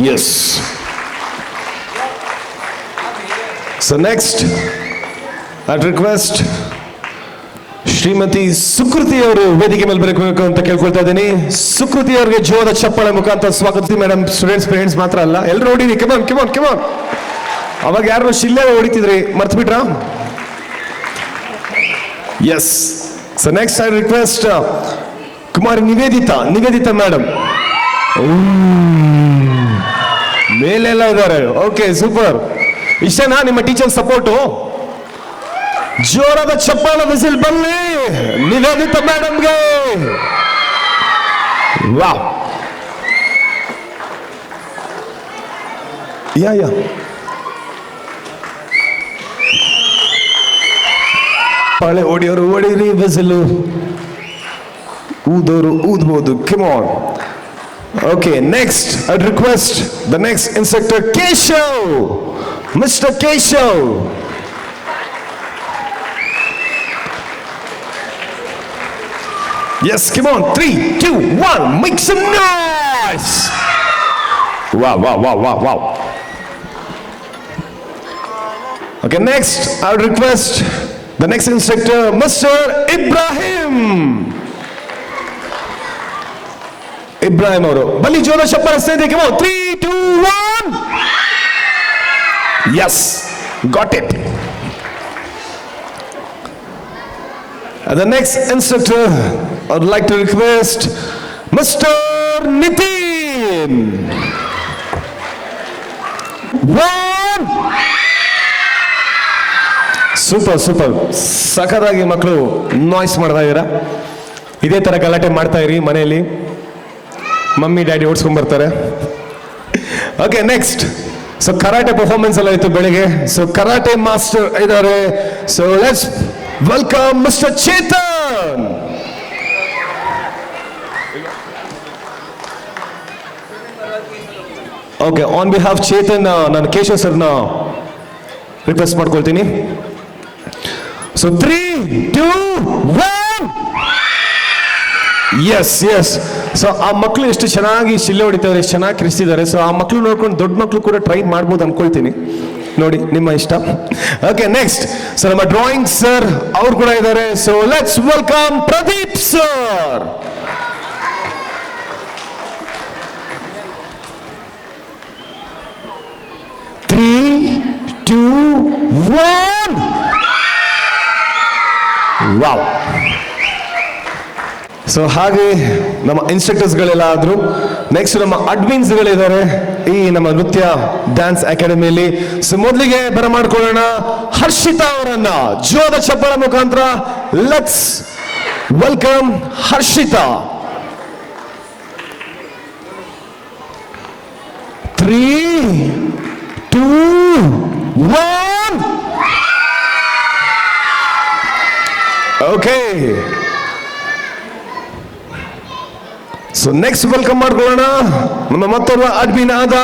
Yes. So next, I'd request Shrimati Sukriti ಅವರು ವೇದಿಕೆ ಮೇಲೆ ಬರಬೇಕು ಅಂತ ಕೇಳ್ಕೊಳ್ತಾ ಇದ್ದೀನಿ. ಸುಕೃತಿ ಅವರಿಗೆ ಜೋರದ ಚಪ್ಪಾಳೆ ಮುಖಾಂತರ ಸ್ವಾಗತ. ಮೇಡಮ್, ಸ್ಟೂಡೆಂಟ್ಸ್ ಪೇರೆಂಟ್ಸ್ ಮಾತ್ರ ಅಲ್ಲ, ಎಲ್ಲರೂ ಹೊಡೀರಿ. ಕೆಮಾನ್ ಕೆಮಾನ್ ಕೆಮಾನ್. ಅವಾಗ ಯಾರು ಶಿಲ್ಲೆ ಹೊಡಿತಿದ್ರಿ, ಮರ್ತು ಬಿಟ್ರಾ? Yes. So next I request Kumari Nivedita madam. ಮೇಲೆಲ್ಲ ಇದ್ದಾರೆ. Okay, super. ಇಷ್ಟೇನಾ ನಿಮ್ಮ ಟೀಚರ್ ಸಪೋರ್ಟು? ಜೋರಾದ ಚಪ್ಪಾಳ ಬಿಸಿಲ್ ಬನ್ನಿ ನಿವೇದಿತಾ ಮೇಡಮ್ಗೆ. ವಾವ್. ಯಾ ಪಾಳೆ ಓಡಿಯೋರು ಓಡಿರಿ, ಬಿಸಿಲು ಊದೋರು ಊದ್ಬೋದು. Come on. Okay, next I request the next instructor Keshav, mister Keshav. Yes, come on. 3, 2, 1. Make some noise. Wow. Okay, next, I'll request the next instructor, Mr. Ibrahim. Ibrahim ಅವರು ಬಲ್ಲಿ ಜೋರ ಶಬ್ಬರ ಸೇದೆ. Come on. 3, 2, 1. Yes, got it. The next instructor, I would like to request Mr. Nitin. 1. Super. ಸಖತ್ತಾಗಿ ಮಕ್ಕಳು noise ಮಾಡ್ತಾ ಇದ್ದೀರಾ. ಇದೇ ತರ ಗಲಾಟೆ ಮಾಡ್ತಾ ಇರಿ ಮನೆಯಲ್ಲಿ, ಮಮ್ಮಿ ಡ್ಯಾಡಿ ಓಡಿಸ್ಕೊಂಡ್ ಬರ್ತಾರೆ. Okay, next. So karate performance ಎಲ್ಲ ಇತ್ತು ಬೆಳಿಗ್ಗೆ. ಸೊ ಕರಾಟೆ ಮಾಸ್ಟರ್ ಇದ್ದಾರೆ. So let's welcome mister Chetan. Okay, on behalf Chetan, ನಾನು ಕೇಶವ್ ಸರ್ನ ರಿಕ್ವೆಸ್ಟ್ ಮಾಡ್ಕೊಳ್ತೀನಿ. ಸೊ 3, 2, 1. ಎಸ್. ಸೊ ಆ ಮಕ್ಕಳು ಎಷ್ಟು ಚೆನ್ನಾಗಿ ಶಿಲ್ಲೆ ಹೊಡಿತಾರೆ, ಎಷ್ಟು ಚೆನ್ನಾಗಿ ಕಿರಿಸ್ತಿದ್ದಾರೆ. ಸೊ ಆ ಮಕ್ಕಳು ನೋಡ್ಕೊಂಡು ದೊಡ್ಡ ಮಕ್ಕಳು ಕೂಡ ಟ್ರೈ ಮಾಡ್ಬೋದು ಅನ್ಕೊಳ್ತೀನಿ. ನೋಡಿ, ನಿಮ್ಮ ಇಷ್ಟ. Okay, next. ಸೊ ನಮ್ಮ ಡ್ರಾಯಿಂಗ್ ಸರ್ ಅವ್ರು ಕೂಡ ಇದ್ದಾರೆ. So let's welcome Pradeep sir. Wow. So ಹಾಗೆ ನಮ್ಮ ಇನ್ಸ್ಟ್ರಕ್ಟರ್ಸ್ಗಳೆಲ್ಲ ಆದ್ರು. ನೆಕ್ಸ್ಟ್ ನಮ್ಮ ಅಡ್ಮಿನ್ಸ್ಗಳಿದ್ದಾರೆ ಈ ನಮ್ಮ ನೃತ್ಯ ಡ್ಯಾನ್ಸ್ ಅಕಾಡೆಮಿಯಲ್ಲಿ. ಸೊ ಮೊದಲಿಗೆ ಬರಮಾಡ್ಕೊಳ್ಳೋಣ ಹರ್ಷಿತಾ ಅವರನ್ನ ಜೋರದ ಚಪ್ಪಳ ಮುಖಾಂತರ. Let's welcome Harshita. 3, 2, 1. Okay. So next welcome ಮಾಡ್ಕೊಳ್ಳೋಣ ನಮ್ಮ ಮತ್ತೊಬ್ಬ ಅಡ್ಮಿನ್ ಆದ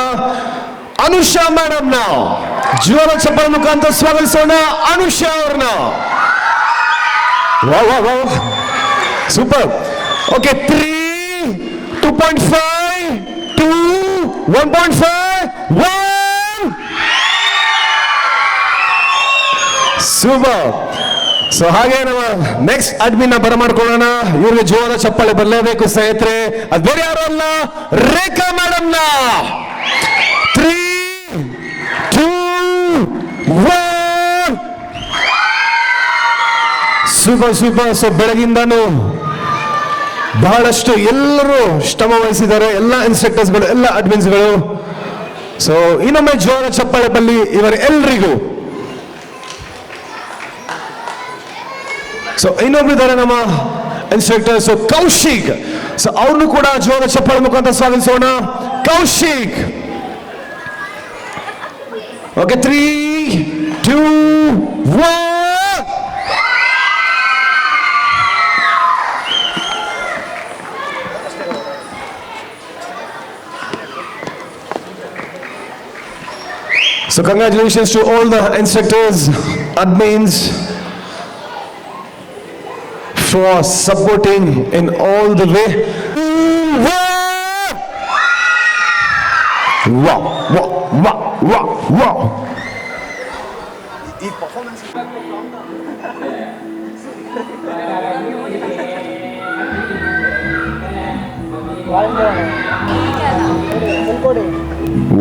ಅನುಷಾ ಮೇಡಮ್ ನ ಜೋರ ಚಪ್ಪಳ ಮುಖಾಂತರ ಸ್ವಾಗತಿಸೋಣ ಅನುಷಾ ಅವ್ರನ್ನ. ಸೂಪರ್. ಓಕೆ, 3, 2.5, 2, 1.5, 1. ಸೂಪರ್. ಸೊ ಹಾಗೆ ನಮ್ಮ ನೆಕ್ಸ್ಟ್ ಅಡ್ಮಿನ್ ಬರಮಾಡ್ಕೊಳ್ಳೋಣ. ಇವ್ರಿಗೆ ಜೋರ ಚಪ್ಪಾಳೆ ಬರಲೇಬೇಕು ಸ್ನೇಹಿತರೆ. ಅದು ಬೇರೆ ಯಾರು ಅಲ್ಲ, ರೇಖಾ ಮೇಡಮ್ ನ. 3, 2, 1. ಸೂಪರ್. ಸೊ ಬೆಳಗಿಂದಾನು ಬಹಳಷ್ಟು ಎಲ್ಲರೂ ಶ್ರಮ ವಹಿಸಿದ್ದಾರೆ, ಎಲ್ಲ ಇನ್ಸ್ಟ್ರಕ್ಟರ್ಸ್ಗಳು, ಎಲ್ಲ ಅಡ್ಮಿನ್ಸ್ಗಳು. ಸೊ ಇನ್ನೊಮ್ಮೆ ಜೋರ ಚಪ್ಪಾಳೆ ಬಲ್ಲಿ ಇವರೆಲ್ಲರಿಗೂ. ಸೊ ಇನ್ನೊಬ್ರಿದ್ದಾರೆ ನಮ್ಮ ಇನ್ಸ್ಟ್ರಕ್ಟರ್, ಸೊ ಕೌಶಿಕ್. ಸೊ ಅವ್ರನ್ನು ಕೂಡ ಜೋರ ಚಪ್ಪಾಳೆ ಮುಖಾಂತರ ಸ್ವಾಗತಿಸೋಣ. Kaushik. Okay, 3, 2, 1. So congratulations to all the instructors, admins, for supporting in all the way. Wow.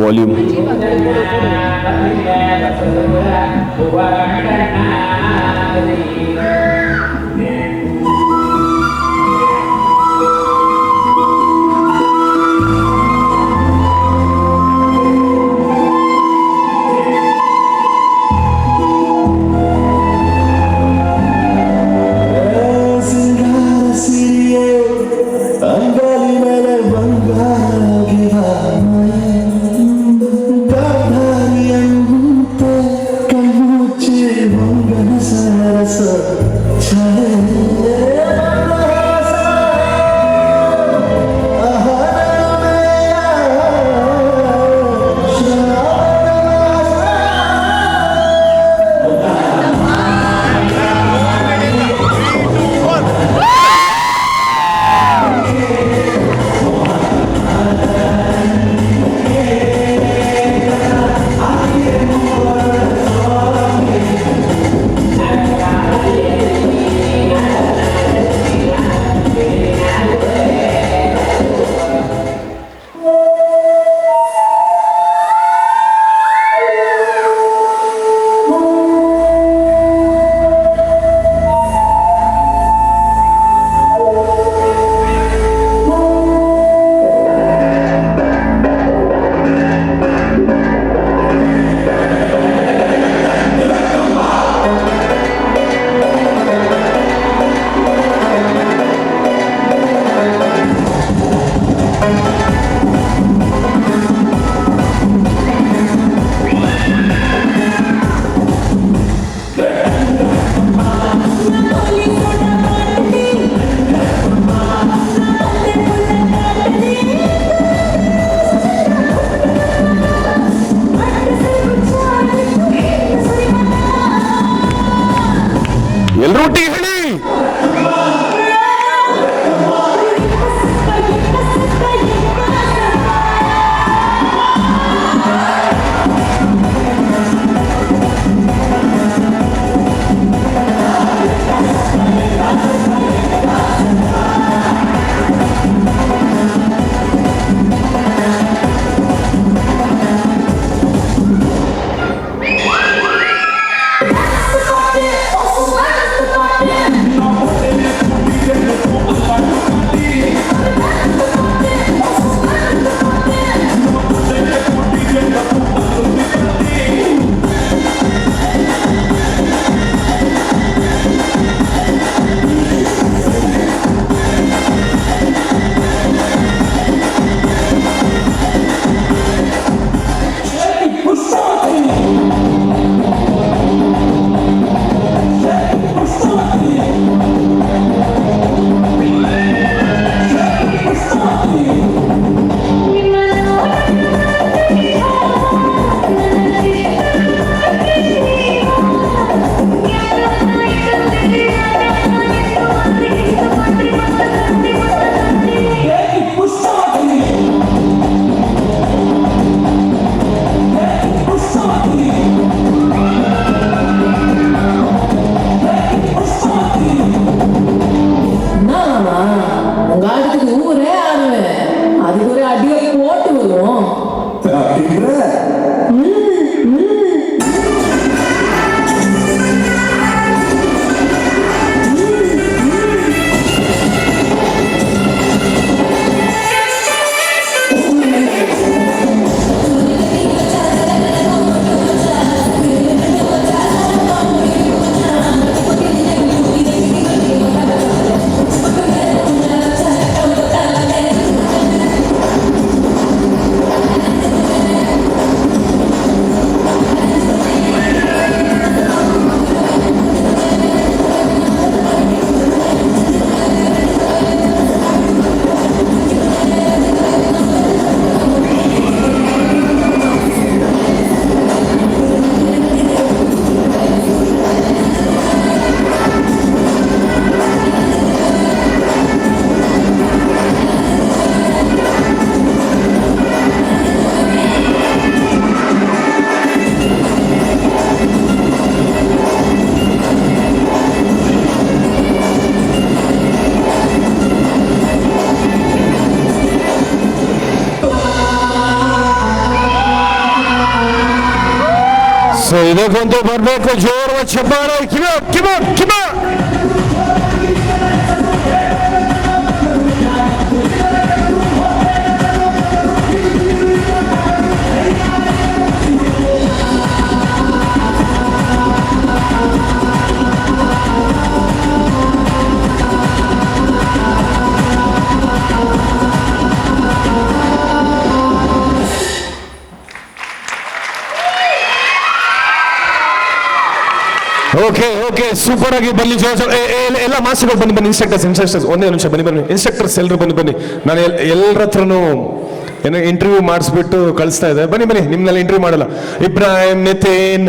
Volume. ಬರ್ಬೇಕು ಅಂತ ಬರ್ಬೇಕು, ಜೋರ ಚಪ್ಪಾಳೆ, ಕಿಮ. ಓಕೆ ಸೂಪರ್ ಆಗಿ ಬನ್ನಿ ಎಲ್ಲ ಮಾಸ್ಟರ್ಗಳು ಬನ್ನಿ, ಇನ್ಸ್ಟ್ರಕ್ಟರ್ಸ್ ಒಂದೇ ನಿಮಿಷ ಬನ್ನಿ, ಇನ್ಸ್ಟ್ರಕ್ಟರ್ಸ್ ಎಲ್ಲರೂ ಬನ್ನಿ. ನಾನು ಎಲ್ಲರ ಹತ್ರನೂ ಏನೋ ಇಂಟರ್ವ್ಯೂ ಮಾಡಿಸ್ಬಿಟ್ಟು ಕಳಿಸ್ತಾ ಇದ್ದೆ. ಬನ್ನಿ ನಿಮ್ನೆಲ್ಲ ಇಂಟರ್ವ್ಯೂ ಮಾಡಲ್ಲ. ಇಬ್ರಾಹಿಂ, ನಿತಿನ್,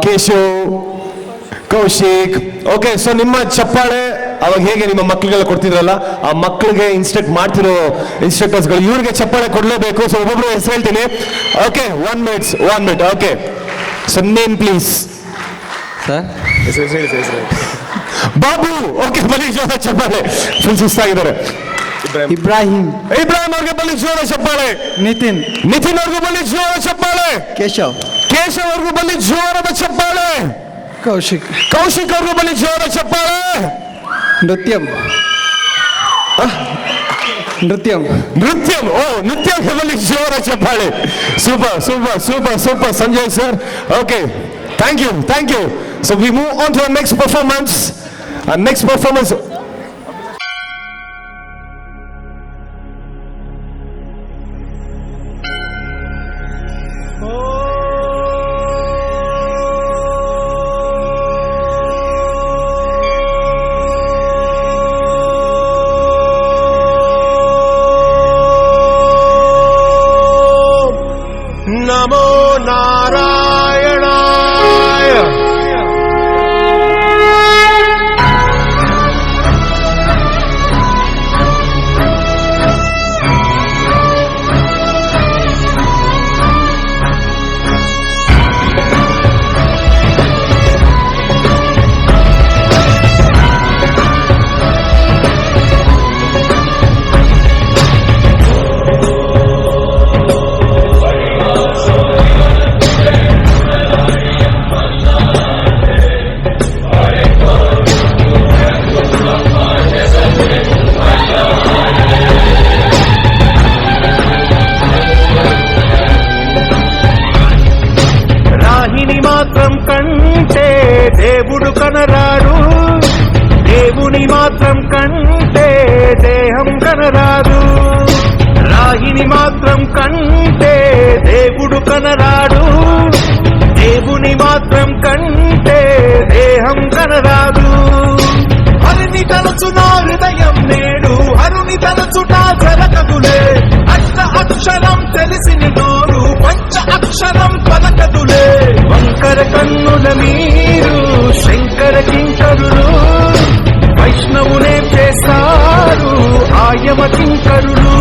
ಕೇಶವ್, ಕೌಶಿಕ್. ಓಕೆ, ಸೊ ನಿಮ್ಮ ಚಪ್ಪಾಳೆ ಅವಾಗ ಹೇಗೆ ನಿಮ್ಮ ಮಕ್ಕಳಿಗೆಲ್ಲ ಕೊಡ್ತಿದ್ರಲ್ಲ, ಆ ಮಕ್ಕಳಿಗೆ ಇನ್ಸ್ಟ್ರಕ್ಟ್ ಮಾಡ್ತಿರೋ ಇನ್ಸ್ಟ್ರಕ್ಟರ್ಸ್ಗಳು ಇವ್ರಿಗೆ ಚಪ್ಪಾಳೆ ಕೊಡ್ಲೇಬೇಕು. ಸೊ ಒಬ್ಬೊಬ್ರು ಹೆಸರು ಹೇಳ್ತೀನಿ. Okay, 1 minute. Okay, so name please. Sir Babu. Okay, ಬನ್ನಿ ಜೋರ ಚಪ್ಪಾಳೆ. ಫುಲ್ ಸುಸ್ತಾಗಿದ್ದಾರೆ. ಇಬ್ರಾಹಿಂ ಅವ್ರಿಗೆ ಬನ್ನಿ ಜೋರ ಚಪ್ಪಾಳೆ. ನಿತಿನ್ ಅವ್ರಿಗೂ ಬನ್ನಿ ಜೋರ ಚಪ್ಪಾಳೆ. ಕೇಶವ್ ಅವ್ರಿಗೂ ಬನ್ನಿ ಜೋರದ ಚಪ್ಪಾಳೆ. ಕೌಶಿಕ್ ಅವ್ರಿಗೂ ಬನ್ನಿ ಜೋರ ಚಪ್ಪಾಳೆ. ನೃತ್ಯಂ ನೃತ್ಯಕ್ಕೆ ಬನ್ನಿ ಜೋರ ಚಪ್ಪಾಳೆ. Super Sanjay sir. Okay, thank you. So we move on to next performance. ನಮೋ ನಾರಾಯಣಾಯ. కంటే దేవుడు కనరాడు, దేవుని మాత్రం కంటే దేహం కనరాదు. రాహిని మాత్రం కంటే దేవుడు కనరాడు, దేవుని మాత్రం కంటే దేహం కనరాదు. హరిని తలచున హృదయం నేడు, హరుని తలచుట జరగదులే. అష్ట అక్షరం తెలిసిన నోరు పంచ అక్షరం పలకదులే. వంకర కన్నుల మీరు శంకర కింకరులు, వైష్ణవునే చేస్తారు ఆయమ కింకరులు.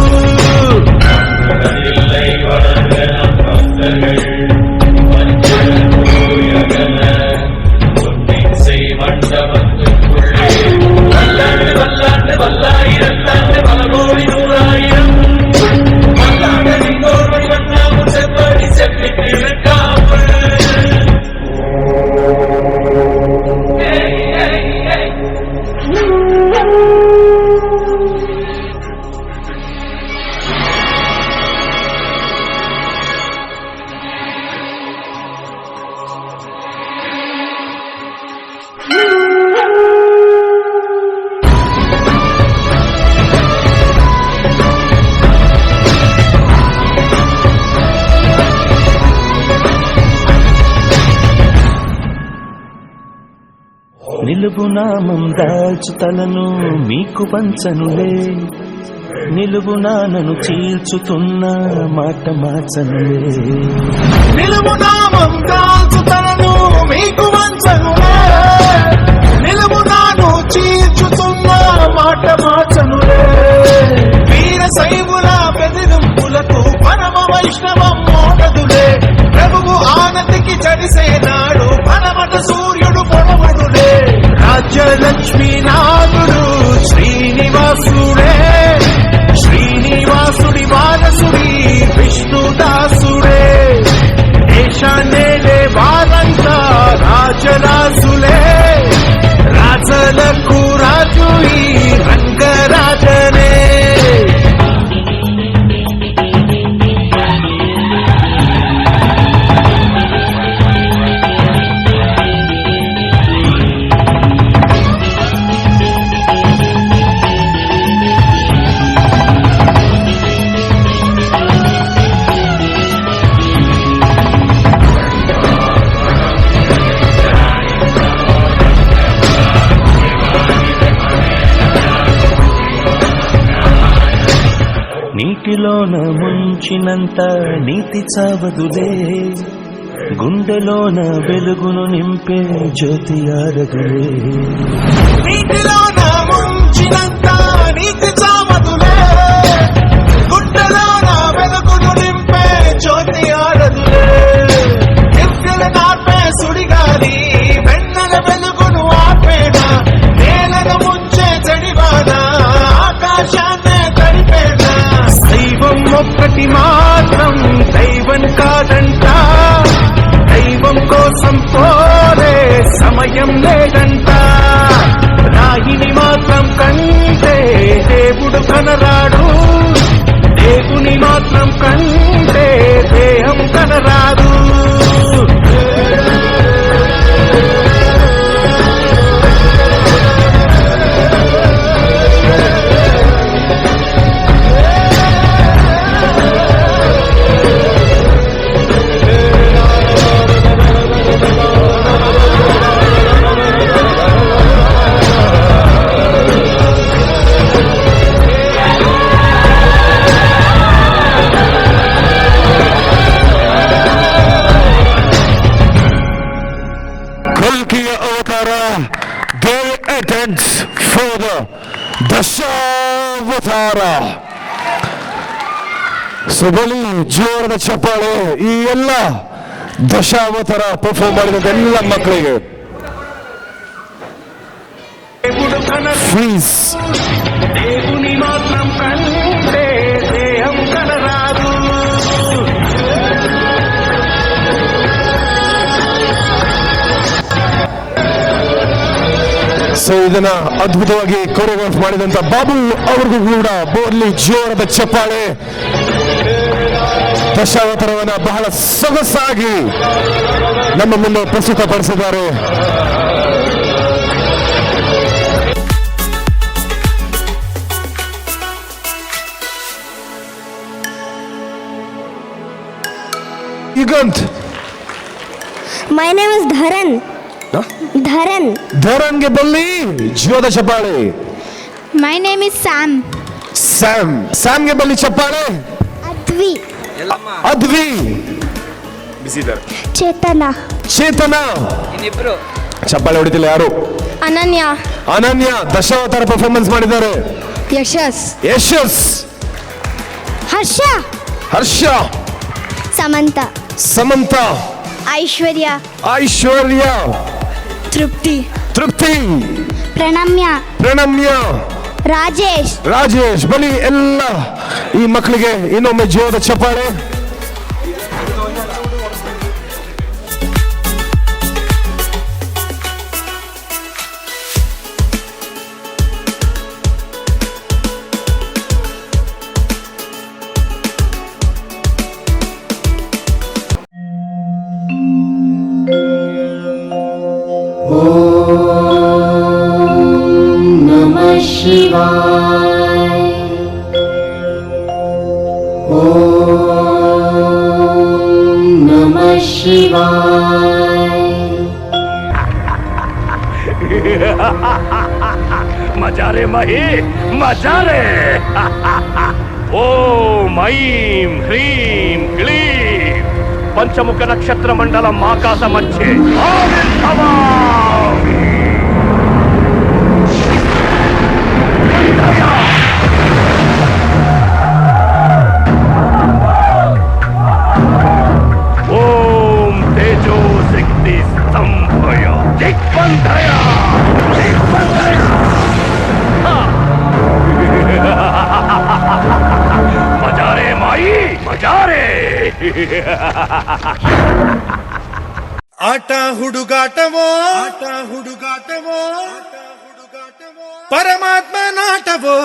నిలువు నామం దాల్చుతలను మీకు పంచనులే, నిలువు నానను చీల్చుతున్న మాట మార్చనులే. నిలువు నామం దాల్చుతలను మీకు పంచనులే, నిలువు నాను చీల్చుతున్న మాట మార్చనులే. వీర శైవుల బెదిరింపులకు పరమ వైష్ణవం మోడదులే. ప్రభువు ఆనందికి జడిసే నాడు పరమట సూర్యుడు పొడవుడులే. రాజ్యలక్ష్మీనాథుడు శ్రీనివాసుడే, శ్రీనివాసుడి వారసుడి విష్ణుదాసుడే. దేశాన్ని ರಾಜರಾಜುಲೇ ರಾಜಲಕ್ಕೂ ರಾಜು ಈ ರಂಗರಾಜನೇ నీటిలోన ముంచినంత నీతి చావదులే గుండెలోన వెలుగును నింపే జ్యోతి ఆరదులే నీటిలోన ముంచినంత నీతి చావదులే గుండెలోన వెలుగును నింపే జ్యోతి ఆరదులే దివ్యల నాపే సుడిగాలి వెన్నెల వెలుగును ఆపేనా నేలను ముంచే చెడివాన ఆకాశాన్నే తడిపేనా దైవం ఒక్కటి మాత్రం దైవం కాదంట దైవం కోసం పోరే సమయం లేదంట రాయిని మాత్రం కంటే దేవుడు కనరాడు దేవుని మాత్రం కంటే దేహం కనరాదు ಕಲ್ಕಿಯ ಅವತಾರ Dev attends for the Dashavatara. So ಬಲಿ ಜೋರದ ಚಪ್ಪಾಳೆ ಈ ಎಲ್ಲ ದಶಾವತಾರ ಪರ್ಫಾರ್ಮ್ ಮಾಡಿದ ಎಲ್ಲ ಮಕ್ಕಳಿಗೆ. ಫ್ರೀಸ್. దేవుని మాత్రం కంటే దేహం కనరాదు ಸೊ ಇದನ್ನ ಅದ್ಭುತವಾಗಿ ಕೊರಿಯೋಗ್ರಾಫ್ ಮಾಡಿದಂತ ಬಾಬು ಅವ್ರಿಗೂ ಕೂಡ ಬೋರ್ಲಿ ಜೋರದ ಚಪ್ಪಾಳೆ. ದಶಾವತಾರವನ್ನ ಬಹಳ ಸೊಗಸಾಗಿ ನಮ್ಮ ಮುಂದೆ ಪ್ರಸ್ತುತಪಡಿಸಿದ್ದಾರೆ. ಯುಗಂತ್. My name is Dharan. Dharan. ಧರನ್ಗೆ ಬಲ್ಲಿ ಜೋದ ಚಪ್ಪಾಳೆ. My name is Sam. Sam. ಸ್ಯಾಮ್ಗೆ ಬಲ್ಲಿ ಚಪ್ಪಾಳೆ. Advi. ಅದ್ವಿ. Chetana. ಚೇತನ. ಚಪ್ಪಾಳೆ ಹೊಡಿತಿಲ್ಲ ಯಾರು? Ananya. ಅನನ್ಯ ದಶಾವತಾರ ಪರ್ಫಾರ್ಮೆನ್ಸ್ ಮಾಡಿದ್ದಾರೆ. Yashas. ಯಶಸ್. Harsha. ಹರ್ಷ. Samantha. ಸಮಂತ. Aishwarya. ಐಶ್ವರ್ಯ. Trupti. ತೃಪ್ತಿ. Pranamya. ಪ್ರಣಮ್ಯ. Rajesh. ರಾಜೇಶ್. ಬಲಿ ಎಲ್ಲ ಈ ಮಕ್ಕಳಿಗೆ ಇನ್ನೊಮ್ಮೆ ಜೋರದ ಚಪ್ಪಾಳೆ. मजा रे मही मजा रे ಓಂ ಐಂ ಹ್ರೀಂ ಕ್ಲೀಂ ಪಂಚಮುಖ ನಕ್ಷತ್ರ ಮಂಡಲಂ ಆಕಾಶ ಮಧ್ಯೆ ಆವಿರ್ಭವ. ಓಂ ತೇಜೋ ಶಕ್ತಿ ಸ್ತಂಭಯ ದಿಗ್ಬಂಧಯ ದಿಗ್ಬಂಧಯ. मजा रे माई मजा रे. ಆಟ ಹುಡುಗಾಟವೋ ಪರಮಾತ್ಮ ನಾಟವೋ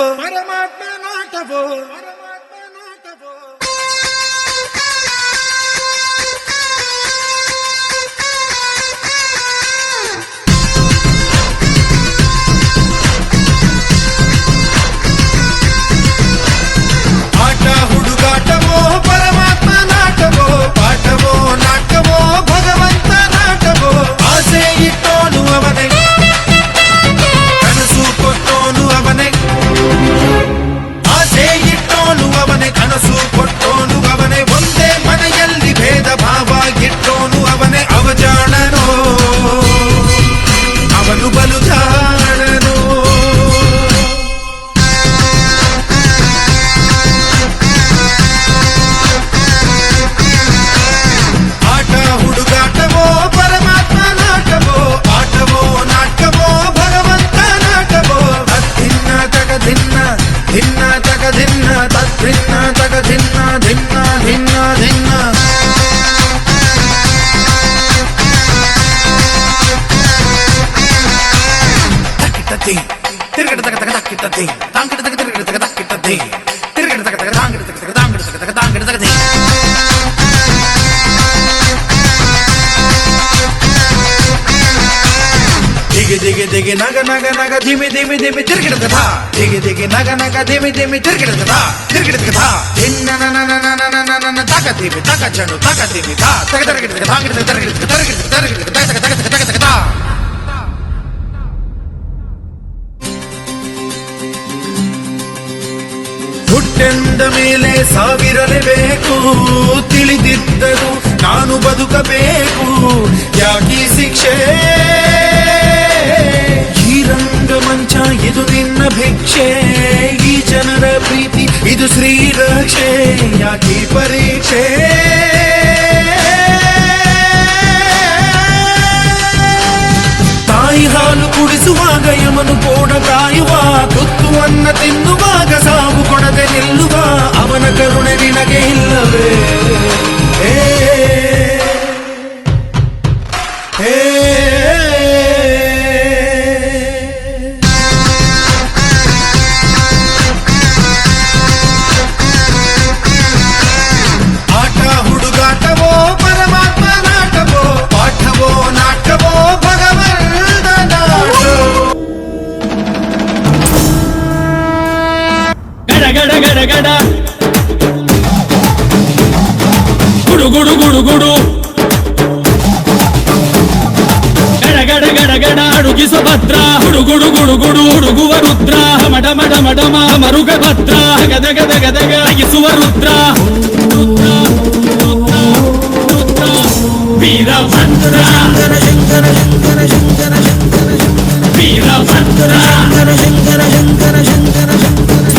ಆಟ ಹುಡುಗಾಟವೋ ಪರಮಾತ್ಮ ನಾಟವೋ ಪಾಠವೋ ನಾಟವೋ ಭಗವಂತ ನಾಟವೋ ಆಸೆ ಇಟ್ಟೋನು ಅವನೇ ಕನಸು ಕೊಟ್ಟೋನು ಅವನೇ ಆಸೆ ಇಟ್ಟೋನು ಅವನೇ ಕನಸು ಕೊಟ್ಟೋನು ಅವನೇ ಒಂದೇ ಮನೆಯಲ್ಲಿ ಭೇದ ಭಾವ ಇಟ್ಟೋನು ಅವನೇ ಅವಜಾಣನೋ ಅವನು ಬಲು ಜಾಣನೋ ಆಟ ಹುಡುಗಾಟವೋ ಪರಮಾತ್ಮ ನಾಟವೋ ಆಟವೋ ನಾಟವೋ ಭಗವಂತ ನಾಟವೋ ತದ್ದಿನ್ನ ತಗ ಧಿನ್ನ ಧಿನ್ನ ತಗ ಧಿನ್ನ ತದ್ದಿನ್ನ ತಗ ಧಿನ್ನ ಧಿನ್ನ ಧಿನ್ನ ಧಿನ್ನ ತಕ್ಕಿಟ್ಟತಿ ತಿರುಗಡ ತಗ ತಗ ತಕ್ಕಿಟ್ಟತಿ ತಾಂಗಿಡ ತಗ ತಿರುಗಡ ತಗ ತಕ್ಕಿಟ್ಟತಿ ತಿರುಗಡ ತಗ ತಗ ತಾಂಗಿಡ ತಗ ತಗ ತಾಂಗಿಡ ತಗ ತಗ ತಾಂಗಿಡ ತಗತಿ ದಿಗಿ ದಿಗಿ ದಿಗಿ ನಗ ನಗ ನಗ ಧಿಮಿ ಧಿಮಿ ಧಿಮಿ ತಿರುಗಿಡದ ಧಾ ದಿಗಿ ದಿಗಿ ನಗ ನಗ ಧಿಮಿ ಧಿಮಿ ತಿರುಗಿಡದ ಧಾ ತಿರುಗಿಡದ ಧಾ ಧಿನ್ನ ನನ ನನ ನನ ನನ ನನ ತಕ ಧಿಮಿ ತಕ ಚಂಡು ತಕ ಧಿಮಿ ಧಾ ತಗ ತರಗಿಡದ ತಾಂಗಿಡ ತಗ ತರಗಿಡದ ತರಗಿಡದ ತರಗಿಡದ ತಗ ತಗ ತಗ ತಗ ತಗ ಧಾ ಹುಟ್ಟೆಂದ ಮೇಲೆ ಸಾವಿರಲೇಬೇಕು ತಿಳಿದಿದ್ದರು ನಾನು ಬದುಕಬೇಕು ಯಾಕೀ ಶಿಕ್ಷೆ ಈ ರಂಗಮಂಚ ಇದು ನಿನ್ನ ಭಿಕ್ಷೆ ಈ ಜನರ ಪ್ರೀತಿ ಇದು ಶ್ರೀರಕ್ಷೆ ಯಾಕೀ ಪರೀಕ್ಷೆ ತಾಯಿ ಹಾಲು ಕುಡಿಸುವಾಗ ಯಮನು ಕೋಡ ಕಾಯುವ ತುತ್ತು ಅನ್ನ ತಿನ್ನುವಾಗ ಸಾವು ಕೊಡದೆ ನಿಲ್ಲುವ ಅವನ ಕರುಣೆ ನಿನಗೆ ಇಲ್ಲವೇ ಹೇ ಹೇ ಆಟ ಹುಡುಗಾಟವೋ ಪರಮಾತ್ಮ ನಾಟವೋ ಪಾಠವೋ ನಾಟವೋ ಭಗವಂತ ನಾಟವೋ ಗಡ ಗಡ ಗಡ ಗಡ ಗುಡು ಗುಡು ಗುಡು ಗುಡು ಗಡ ಗಡ ಗಡ ಗಡ ಅಡುಗಿಸೋ ಭದ್ರ ಗುಡು ಗುಡು ಗುಡು ಗುಡು ಹುಡುಗುವ ರುದ್ರ ಮಡ ಮಡ ಮಡಮ ಮರುಗ ಭದ್ರ ಗದಗ ಗದಗ ಅಗಿಸುವ ರುದ್ರ ವೀರಭದ್ರ ಶಂಕರ ಶಂಕರ ಶಂಕರ ಶಂಕರ ಶಂಕರ ವೀರಭದ್ರ ಶಂಕರ ಶಂಕರ ಶಂಕರ ಶಂಕರ ಶಂಕರ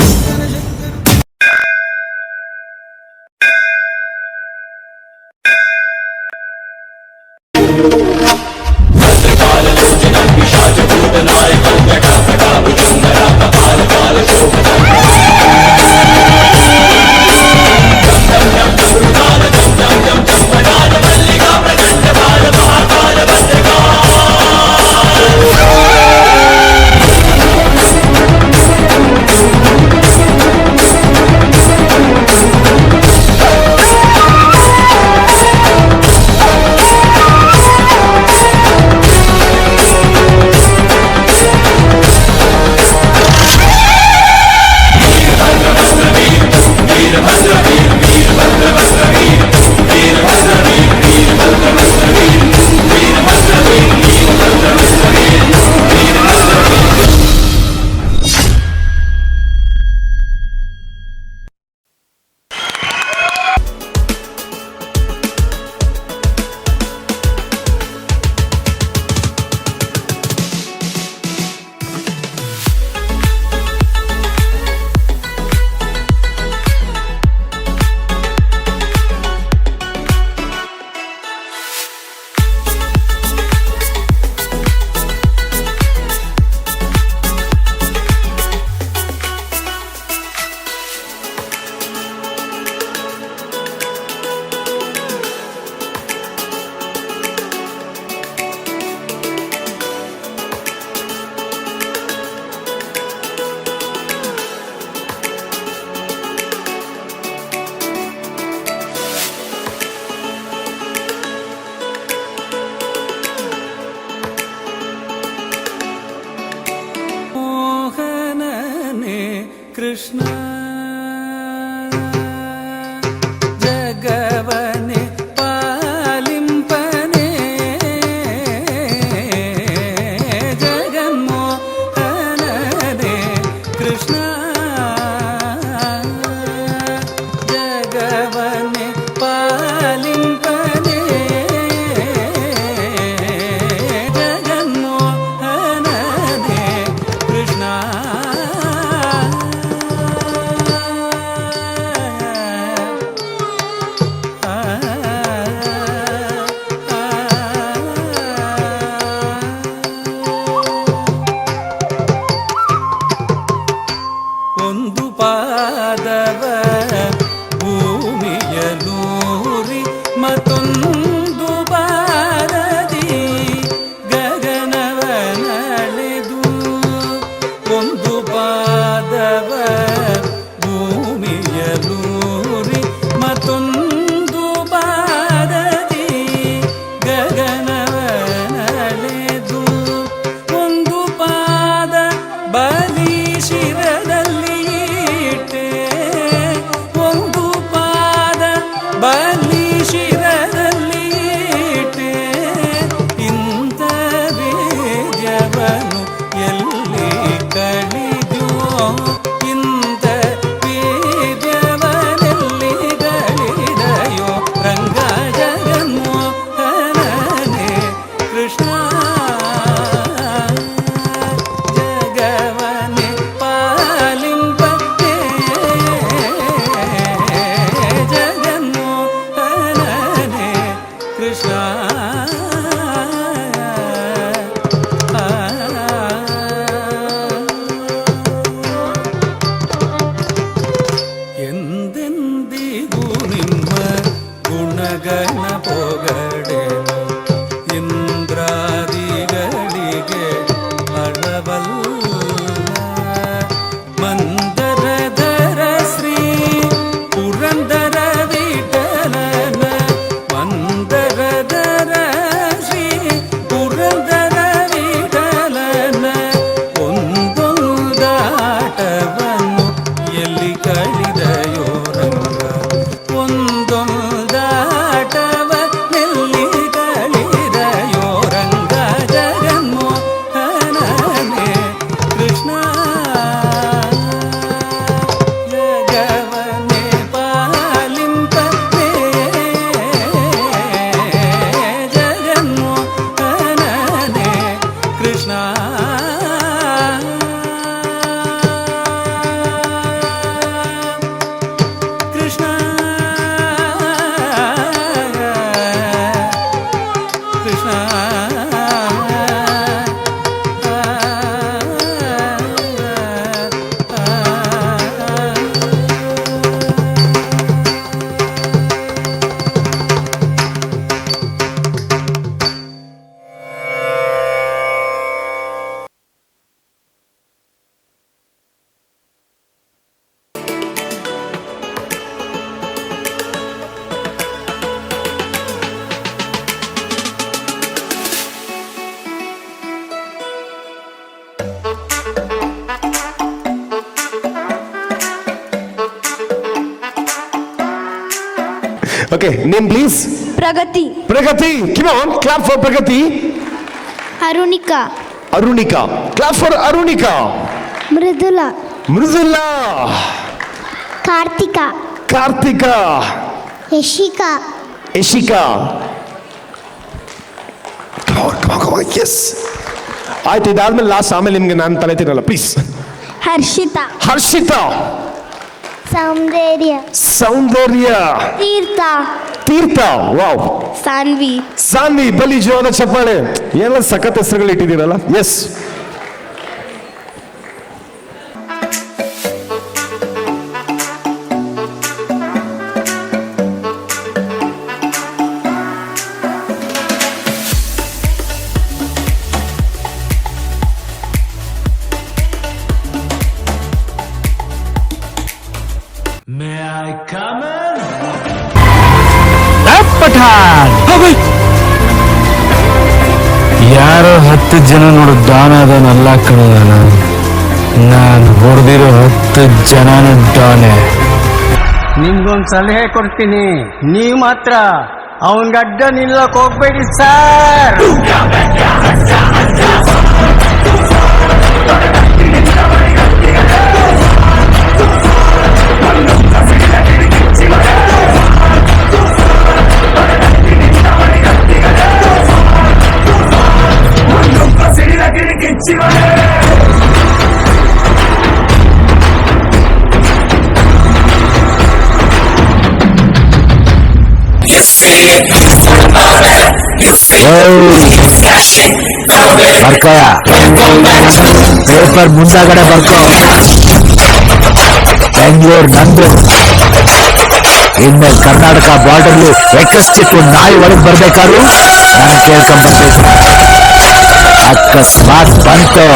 ಕೃಷ್ಣ ಜಗವನೆ ಪಾಲಿಂಪನೆ ಜಗನ್ಮೋಹನನೆ ಕೃಷ್ಣ ಜಗವನೆ ಪಾಲಿಂಪನೆ ಜಗನ್ಮೋಹನನೆ ಕೃಷ್ಣ ಒಂದು ಪಾದವ ಭೂಮಿಯ ನೂರಿ ಮತ್ತೊಂದು ಪಾದದಿ ಗಗನವ ನಳೆದು ಒಂದು ಪಾದವ ಭೂಮಿಯ ನೂರಿ ಮತ್ತೊಂದು ಪಾದದಿ ಗಗನವ ನಳೆದು ಒಂದು ಪಾದ ಬಲಿ ಶಿರದಲ್ಲಿ ಇಟ್ಟೆ ಒಂದು ಪಾದ ಬಲಿ ಶಿರದಲ್ಲಿ ಇಟ್ಟೆ ಇಂಥ ಬೀಜವನು ಎಲ್ಲಿ ಕಳಿದ್ಯೋ ಇಂಥ ಬೀಜವನೆಲ್ಲಿ ಕಳಿದಯೋ ರಂಗ ಜಗನ್ಮೋಹನನೆ ಕೃಷ್ಣ ಜಗವನೆ ಪಾಲಿಂಪನೆ ಜಗನ್ಮೋಹನನೆ ಕೃಷ್ಣ ಎಂದೆಂದಿಗೂ ನಿಮ್ಮ ಗುಣಗಣ ಪೊಗಡೆನು ಇಂದ್ರಾದಿಗಳಿಗೆ ಅಳವಲ್ಲ ಮಂದರಧರ ಶ್ರೀ ಪುರಂದರ ವಿಠಲನ ಮಂದರಧರ ಶ್ರೀ ಪುರಂದರ ವಿಠಲನ ಒಂದೊಂದಾಟವನ್ನು ಎಲ್ಲಿ ಕಳಿದಯೋ ರಂಗ ಒಂದೊಂದಾಟವ ಎಲ್ಲಿ ಕಳಿದಯೋ ರಂಗ ಜಗನ್ಮೋಹನನೆ Krishna ಜಗವನೆ ಪಾಲಿಂಪನೆ ಜಗನ್ಮೋಹನನೆ Krishna Krishna Krishna Okay, name please. Pragathi Pragati. Come on, clap for Pragati. ಅರುಣಿಕಾ Arunika. Clap for Arunika. Mridula Mridula. Kartika Kartika. Yashika Ishika. Come on, yes. ಆಯ್ತು, ಇದಾದ್ಮೇಲೆ ಲಾಸ್ಟ್ ಆಮೇಲೆ ನಿಮ್ಗೆ ನಾನು ತಲೆ ತಿನ್ನಲ್ಲ ಪ್ಲೀಸ್. ಹರ್ಷಿತಾ ಹರ್ಷಿತಾ. ಸೌಂದರ್ಯ ಸೌಂದರ್ಯ. ತೀರ್ಥ ತೀರ್ಥ. ವಾವ್. ಸಾನ್ವಿ ಸಾನ್ವಿ. ಬಲಿ ಜೋರ ಚಪ್ಪಾಳೆ. ಎಲ್ಲ ಸಖತ್ ಹೆಸರುಗಳು ಇಟ್ಟಿದ್ದೀರಲ್ಲ. ಎಸ್. ಯಾರೋ 10 ಜನ ನೋಡು ದಾನ ಅದನ್ನಲ್ಲ ಕಣದಾನ ನಾನು ಹೊಡೆದಿರೋ 10 ಇವತ್ತು ಜನನುಂಟಾನೆ. ನಿಮ್ಗೊಂದು ಸಲಹೆ ಕೊಡ್ತೀನಿ, ನೀವು ಮಾತ್ರ ಅವನ್ ಗಡ್ಡ ನಿಲ್ಲಕ್ ಹೋಗ್ಬೇಡಿ ಸರ್. ಬರ್ಕೋಯ ಪೇಪರ್ ಮುಂದಾಗಡೆ ಬರ್ಕೋ. ಬೆಂಗಳೂರು ನಂದು, ಇನ್ಮೇಲೆ ಕರ್ನಾಟಕ ಬಾರ್ಡರ್ಲು ಎಕಸ್ಟಿಕ್ ನಾಯಿ ಒಳಗೆ ಬರ್ಬೇಕಾದ್ರು ನಾನು ಕೇಳ್ಕೊಂಡ್ಬರ್ಬೇಕು. ಅಕಸ್ಮಾತ್ ಬಂತು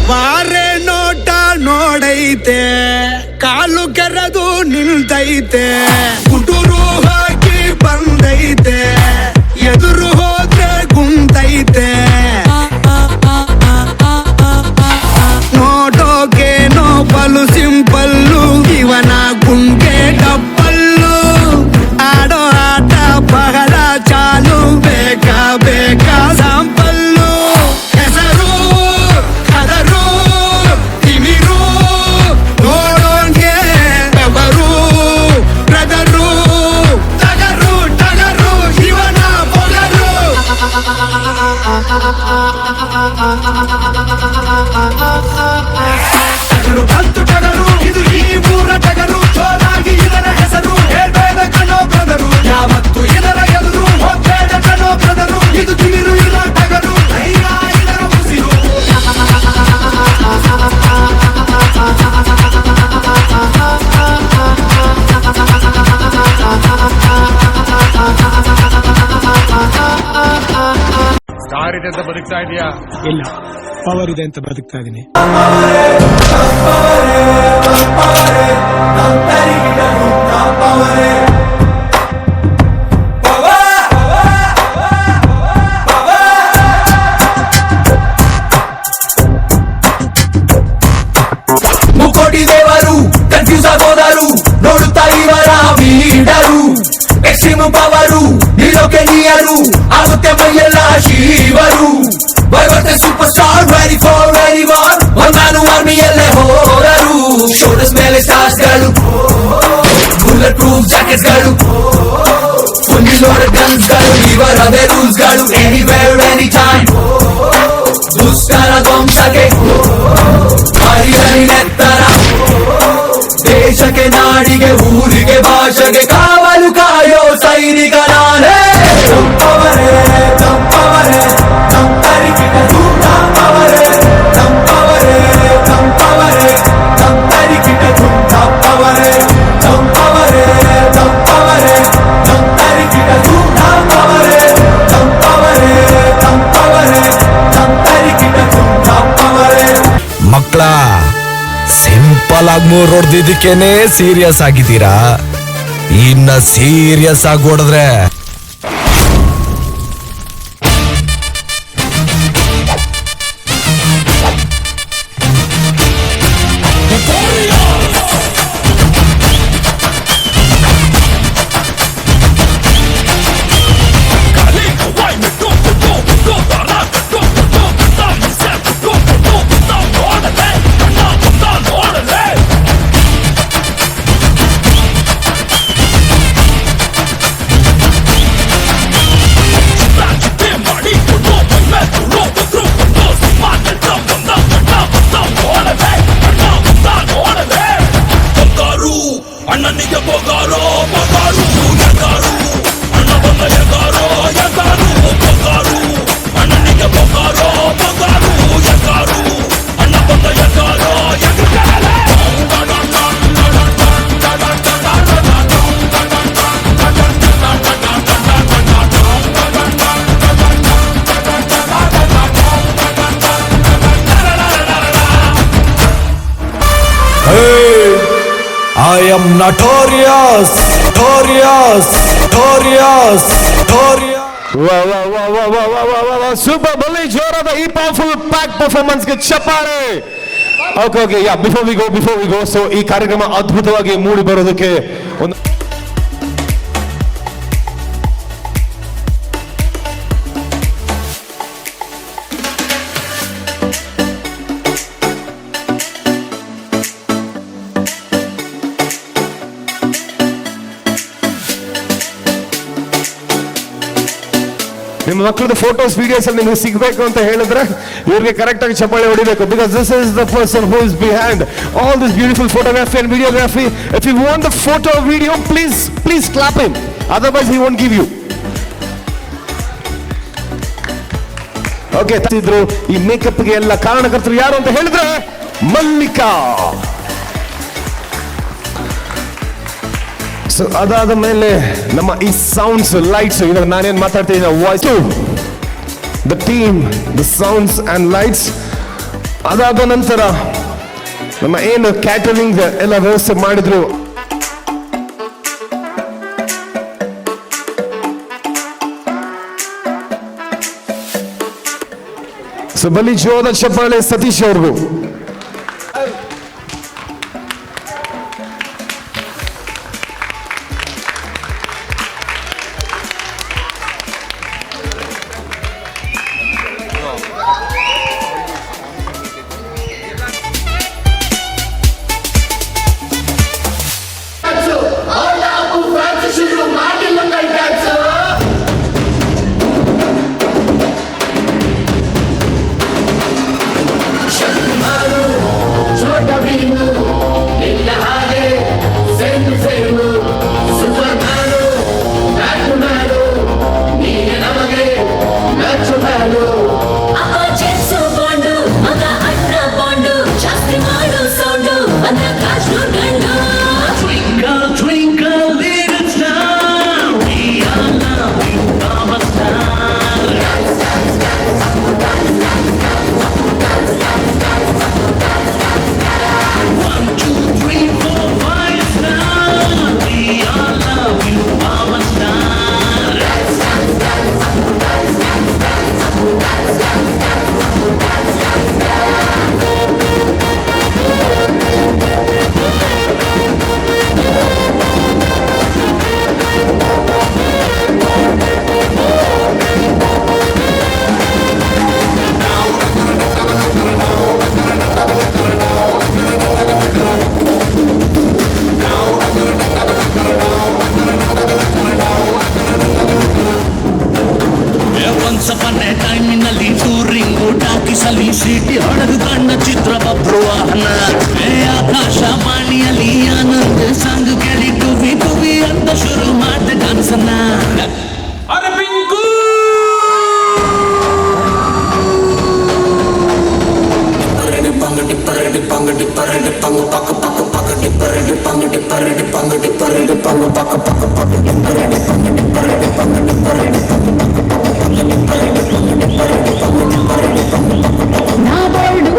ಬಾರೆ ನೋಟ ನೋಡೈತೆ, ಕಾಲು ಕೆರೆದು ನಿಲ್ತೈತೆ, ಗುಟುರು ಹಾಕಿ ಬಂದೈತೆ, ಎದುರು ಹೋದ್ರೆ ಗುಂತೈತೆ. ನೋಟೋಕೇನೋ ಬಲು ಸಿಂಪಲ್ಲು, ಇವನ ಗುಂಗೆ ಡಬ್ಬಲ್ಲು. ಆಡೋ ಆಟ ಬಹಳ ಚಾಲು, ಬೇಕಾ ಬೇಕಾ ಸಾಂಪಲ್ಲು. ಹೆಸರು ಕದರು ತಿಮಿರು, ನೋಡೋನ್ಗೆ ಬೆವರು ಬ್ರದರು. ಟಗರು ಟಗರು ಇವನ ಬೊಗರು. ಟಗರು ಬಂತು ಟಗರು, ಇದು ಈ ಊರ ಟಗರು. ಜೋರಾಗಿ ಇದರ ಹೆಸರು ಹೇಳ್ಬೇಡ ಕಣೋ ಬ್ರದರು. ಯಾವತ್ತು ಇದರ ಎದುರು ಹೋಗ್ಬೇಡ ಕಣೋ ಬ್ರದರು. ಇದು ತಿಮಿರು ಇಲ್ಲ ಟಗರು, ಧೈರ್ಯ ಇದರ ಉಸಿರು. ಸ್ಟಾರ್ ಇದೆ ಅಂತ ಬದುಕ್ತಾ ಇದೆಯಾ? ಇಲ್ಲ, ಪವರ್ ಇದೆ ಅಂತ ಬದುಕ್ತಾ ಇದೀನಿ. ಮುಕೋಟಿ ದೇವರು ಕನ್ಫ್ಯೂಸ್ ಆಗೋದರು, ನೋಡುತ್ತಾ ಇವರ ಬೀಡರು. ಎಕ್ಸ್ಟ್ರೀಮ್ ಪವರು ನಿಲ್ಲೋಕೆ ನೀಯರು, ಆಗುತ್ತೆ ಮೈಯೆಲ್ಲ ಶಿವರು. ಬರುತ್ತೆ super star, ready for ready war. ಒಂದಾನು ಆರ್ಮಿಯಲ್ಲೇ ಹೋದರು. ಶೋಲ್ಡರ್ಸ್ ಮೇಲೆ ಸ್ಟಾರ್ಸ್ ಗಳು, ಬುಲೆಟ್ ಪ್ರೂಫ್ ಜಾಕೆಟ್ಸ್ ಗಳು, ಫುಲ್ಲಿ ಲೋಡೆಡ್ ಗನ್ಸ್ ಗಳು. ಇವರದೇ ರೂಲ್ಸ್ ಗಳು, ಎನಿವೇರ್ ಎನಿ ಟೈಮ್. ದುಷ್ಕರ ಧ್ವಂಸಕ್ಕೆ ಹರಿಹರಿನೆತ್ತರ. ದೇಶಕ್ಕೆ ನಾಡಿಗೆ ಊರಿಗೆ ಭಾಷೆಗೆ ಕಾವಲು ಕಾಯೋ ಸೈನಿಕ ನಾನೇ. ತಂಪವರೇ ತಂಪವರೇ ತಂಪರಿಕಿಟ ತಂಪವರೇ ತಂಪವರೇ ತಂಪವರೇ ತಂಪರಿಕಿಟ ತಂಪವರೇ ತಂಪವರೇ ತಂಪವರೇ ತಂಪರಿಕಿಟ ತಂಪವರೇ ತಂಪವರೇ ತಂಪವರೇ ತಂಪರಿಕಿಟ ತಂಪವರೇ. ಮಕ್ಕಳ ಸಿಂಪಲ್ ಆಗಿ 3 ಹೊಡೆದಿದ್ದಕ್ಕೇನೆ ಸೀರಿಯಸ್ ಆಗಿದ್ದೀರಾ. ಇನ್ನ ಸೀರಿಯಸ್ ಆಗಿ ಹೊಡೆದ್ರೆ am notorious, notorious, notorious, notorious. Super ಬಲ್ಲಿ ಜೋರಾದ ಈ ಪವರ್ಫುಲ್ ಪ್ಯಾಕ್ ಪರ್ಫಾರ್ಮೆನ್ಸ್ ಗೆ ಚಪ್ಪಾಳೆ. Okay yeah before we go so ಈ ಕಾರ್ಯಕ್ರಮ ಅದ್ಭುತವಾಗಿ ಮೂಡಿ ಬರೋದಕ್ಕೆ ಒಂದು ನಿಮ್ಮ ಮಕ್ಕಳದ ಫೋಟೋಸ್ ವಿಡಿಯೋಸ್ ಅಲ್ಲಿ ನಿಮಗೆ ಸಿಗಬೇಕು ಅಂತ ಹೇಳಿದ್ರೆ ಇವ್ರಿಗೆ ಕರೆಕ್ಟ್ ಆಗಿ ಚಪ್ಪಾಳೆ ಹೊಡಿಬೇಕು because this is the person who is behind all this beautiful photography and videography. If you want the photo video please clap him, otherwise he won't give you. Okay, ಇದ್ರು ಈ ಮೇಕಪ್ಗೆ ಎಲ್ಲ ಕಾರಣಕರ್ತರು ಯಾರು ಅಂತ ಹೇಳಿದ್ರೆ ಮಲ್ಲಿಕಾ. ಸೊ ಅದಾದ ಮೇಲೆ ನಮ್ಮ ಈ ಸೌಂಡ್ಸ್ ಲೈಟ್ಸ್, ಇವಾಗ ನಾನೇನು ಮಾತಾಡ್ತೀನಿ voice the team the sounds and lights. ಅದಾದ ನಂತರ ನಮ್ಮ ಏನು ಕ್ಯಾಟರಿಂಗ್ ಎಲ್ಲ ವ್ಯವಸ್ಥೆ ಮಾಡಿದ್ರು. ಸೊ ಬಲಿ ಜೋದ ಚಪ್ಪಾಳೆ ಸತೀಶ್ ಅವ್ರಿಗೂ. ಸಿಟಿ ಹೊಡೆದು ಕಣ್ಣ ಚಿತ್ರ ಬಬ್ರು ವಾಹನ ಆಕಾಶವಾಣಿಯಲ್ಲಿ ಆನಂದ ಸಂಘ ಕೇಳಿ ಟುವಿ ಟುವಿ ಅಂತ ಶುರು ಮಾಡ್ದ ಕನಸನ್ನ.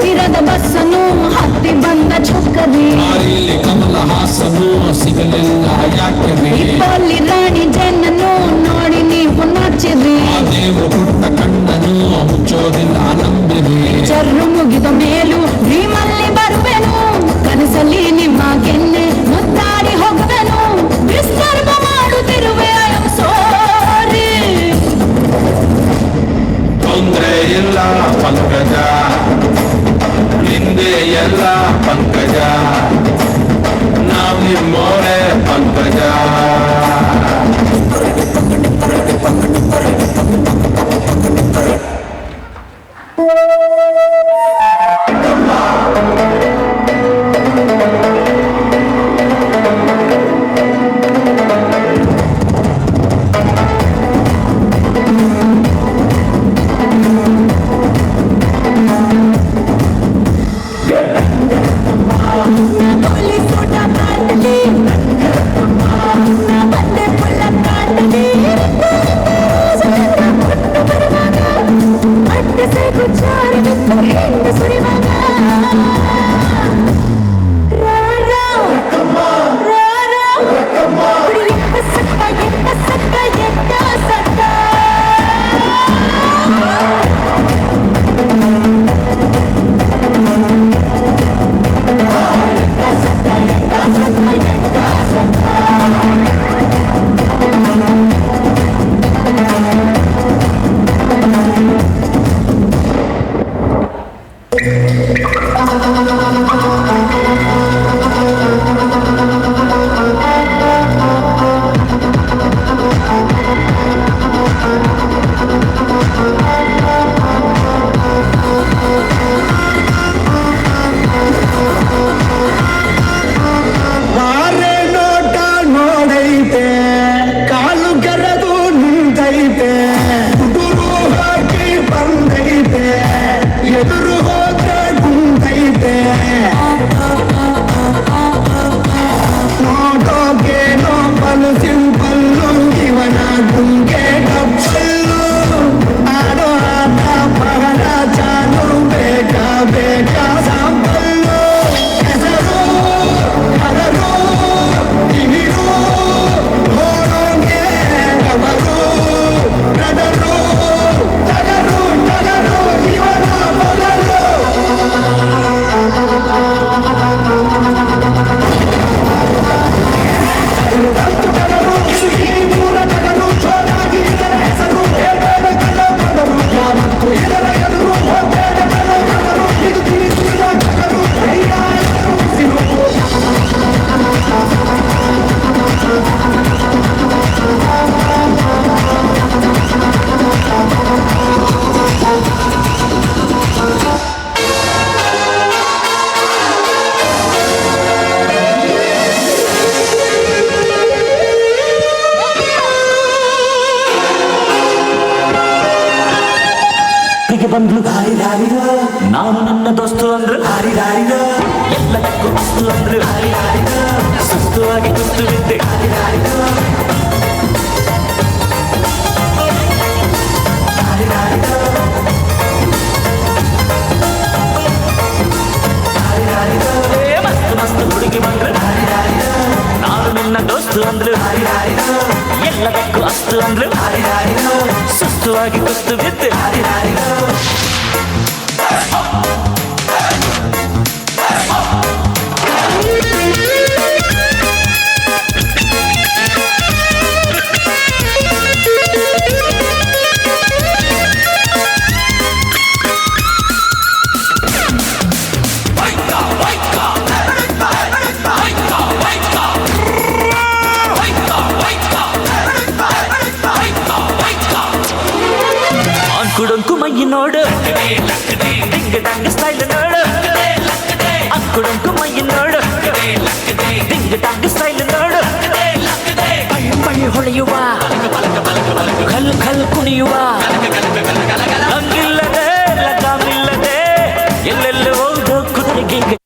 ತೀರದ ಬಸ್ಸನ್ನು ಹತ್ತಿ ಬಂದ ಚಕ್ಕರಿ ಕಮಲ ಹಾಸನು ಸಿಗಲಿಲ್ಲ ಯಾಕೆ ಇಪ್ಪಲ್ಲಿ ರಾಣಿ ಜನ್ನನ್ನು ನೋಡಿ ನೀವು ನಾಚಿದ್ರಿ ದೇವರು ಪುಟ್ಟ ಕಣ್ಣನು ಮುಚ್ಚೋದಿಲ್ಲ ನಂಬಿರಿ ಚರ್ರು ಮುಗಿದ ಮೇಲೂ ಭೀಮಲ್ಲಿ ಬರುವೆನು ಕನಸಲ್ಲಿ ನಿಮ್ಮ ಗೆನ್ನೆ ಮುತ್ತಾಡಿ ಹೋಗುವೆನು ವಿಸ್ತರ್ಭ ಮಾಡುತ್ತಿರುವೆ ಐ ಆಮ್ ಸಾರಿ. ತೊಂದ್ರೆ ಇಲ್ಲ ಪಂಕಜ ಹಿಂದೆ ಎಲ್ಲ ಪಂಕಜ ನಾವು ನಿಮ್ಮೋರೆ ಪಂಕಜ. ಜೊತೆಗೆ ಬಂದ್ಲು ನಾನು ನನ್ನ ದೋಸ್ತು ಅಂದ್ರು ಎಲ್ಲದಕ್ಕೂ ಅಸ್ತು ಅಂದ್ರು ಸುಸ್ತುವಾಗಿ ಕುಸ್ತು ಬಿದ್ದೆ ಮಸ್ತ್ ಮಸ್ತ್ ಹುಡುಗಿ ಬಂದ್ರು ನಾನು ನಿನ್ನ ದೋಸ್ತು ಅಂದ್ರು ಎಲ್ಲದಕ್ಕೂ ಅಸ್ತು ಅಂದ್ರು ಸುಸ್ತುವಾಗಿ ಕುಸ್ತು ಬಿದ್ದೆ ಕುಡಂಕು ಮೈ ನೋಡು ಡಿಂಗ್ ಡಂಗ್ ಸ್ಟೈಲ್ ನೋಡು ಅಕ್ಕುಡಂಕು ಮೈ ನೋಡು ಡಿಂಗ್ ಡಂಗ್ ಸ್ಟೈಲ್ ನೋಡು ಬಳ್ಳಿ ಹೊಳೆಯುವ ಕಲ್ ಕಲ್ ಕುಣಿಯುವ ಹಂಗಿಲ್ಲದೆ ಲಗಾಮಿಲ್ಲದೆ ಎಲ್ಲೆಲ್ಲ ಹೋಗೋ ಕುದುರೆಗೆ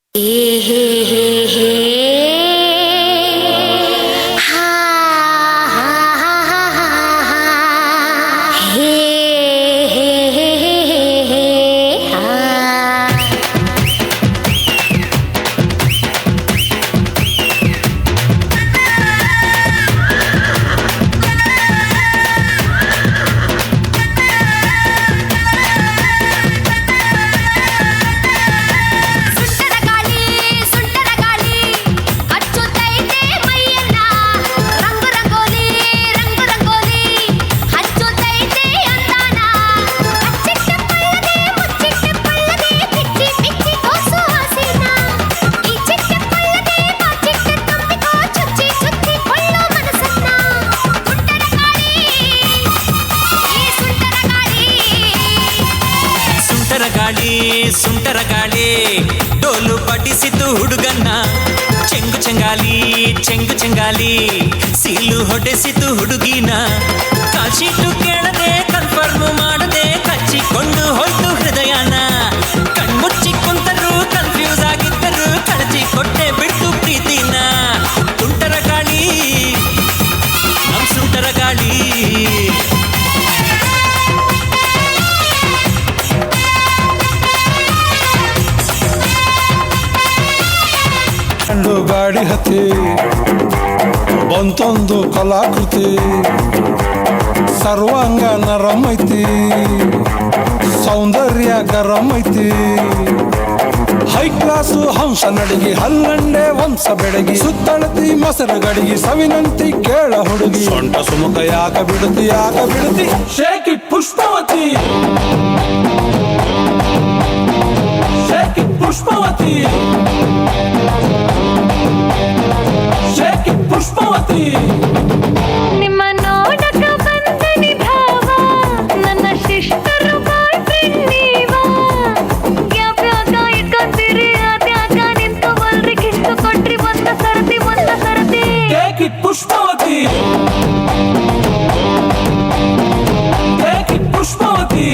ಸುಂಟರ ಗಾಳಿ ಡೋಲು ಪಡಿಸಿತು ಹುಡುಗನ್ನ ಚೆಂಗು ಚೆಂಗಾಲಿ ಸೀಲು ಹೊಡೆಸಿತು ಹುಡುಗಿನ ಕಾಶಿಟ್ಟು ಕೇಳದೆ ಕನ್ಫರ್ಮ್ ಮಾಡದೆ ಕಚ್ಚಿಕೊಂಡು ಹೋಯ್ತು ಹೃದಯನ ಕಣ್ಮುಚ್ಚಿ ಕುಂತರು ಕನ್ಫ್ಯೂಸ್ ಆಗಿದ್ದರು ಕಳಚಿ ಕೊಟ್ಟೆ ಬಿಡ್ತು ಪ್ರೀತಿನ ಸುಂಟರ ಗಾಳಿ ನಮ್ ಸುಂಟರ ಗಾಳಿ ಗಾಡಿ ಹತ್ತಿ ಬಂತೊಂದು ಕಲಾಕೃತಿ ಸರ್ವಾಂಗ ನರಂ ಐತಿ ಸೌಂದರ್ಯ ಗರಂ ಐತಿ ಹೈ ಕ್ಲಾಸು ಹಂಸ ನಡಿಗೆ ಹಲ್ಲಂಡೆ ವಂಶ ಬೆಳಗಿ ಸುತ್ತಳತಿ ಮೊಸರು ಗಡಿಗೆ ಸವಿನಂತಿ ಕೇಳ ಹುಡುಗಿ ಸೊಂಟ ಸುಮುಖ ಯಾಕ ಬಿಡುತ್ತಿ shaky Pushpavati shaky Pushpavati shaky Pushpavati ನಿಮ್ಮ ನೋಡಕ ಬಂದನಿ ಭಾವ ನನ್ನ ಶಿಷ್ಟರು ಬಾಯ್ ಫ್ರೆಂಡ್ ನೀವ ಯಾವ್ಯಾಗ ಇಟ್ಕೊಂತೀರಿ ಅದ್ಯಾಗ ನಿಂತ್ಕೊಬಲ್ರಿ ಕಿತ್ತು ಕೊಟ್ರಿ ಒಂದ ಸರತಿ ಶೇಕಿ ಪುಷ್ಪವತಿ ಶೇಕಿ ಪುಷ್ಪವತಿ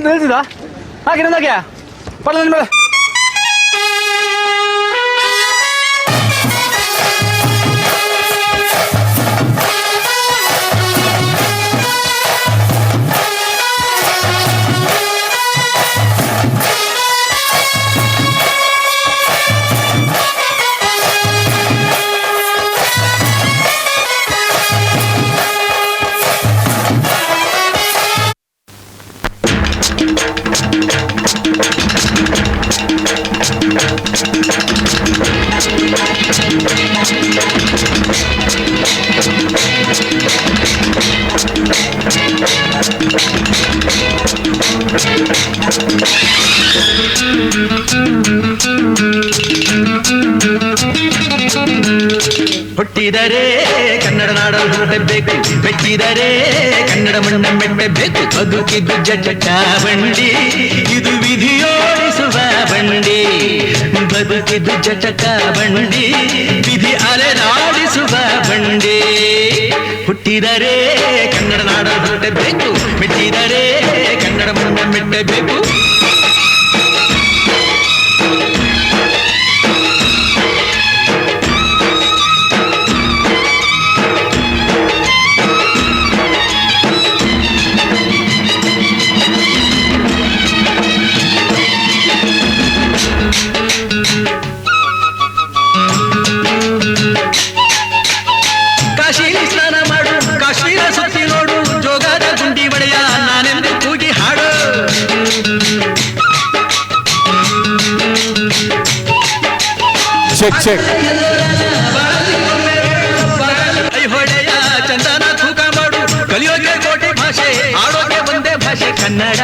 ನಿಲ್ಸಿದ ಹಾಗೆ ನಂದಾಗೆ ಪಡ ನನ್ನ ಮೇಲೆ ಹುಟ್ಟಿದರೆ ಕನ್ನಡ ನಾಡಲು ಹುಟ್ಟಬೇಕು, ಬೆಚ್ಚಿದರೆ ಕನ್ನಡ ಮಣ್ಣ ಮೆಟ್ಟಬೇಕು. ಬದುಕಿದ್ದು ಜಟ ಬಂಡಿ, ಇದು ವಿಧಿಯೋಡಿಸುವ ಬಂಡಿ. ಬದುಕಿದ್ದು ಜಟಕ ಬಂಡಿ, ವಿಧಿ ಅಲೆದಾಡಿಸುವ ಬಂಡಿ. ಹುಟ್ಟಿದರೆ ಕನ್ನಡ ನಾಡಲು ಹುಟ್ಟಬೇಕು, ಬೆಚ್ಚಿದರೆ ಕನ್ನಡ ಮಣ್ಣ ಮೆಟ್ಟಬೇಕು. ಚೆಕ್ ಹೊಳೆಯ ಚಂದನ ತೂಕ ಮಾಡು, ಕಲಿಯೋಕೆ ಕೋಟಿ ಭಾಷೆ, ಆಡೋಕೆ ಒಂದೇ ಭಾಷೆ ಕನ್ನಡ.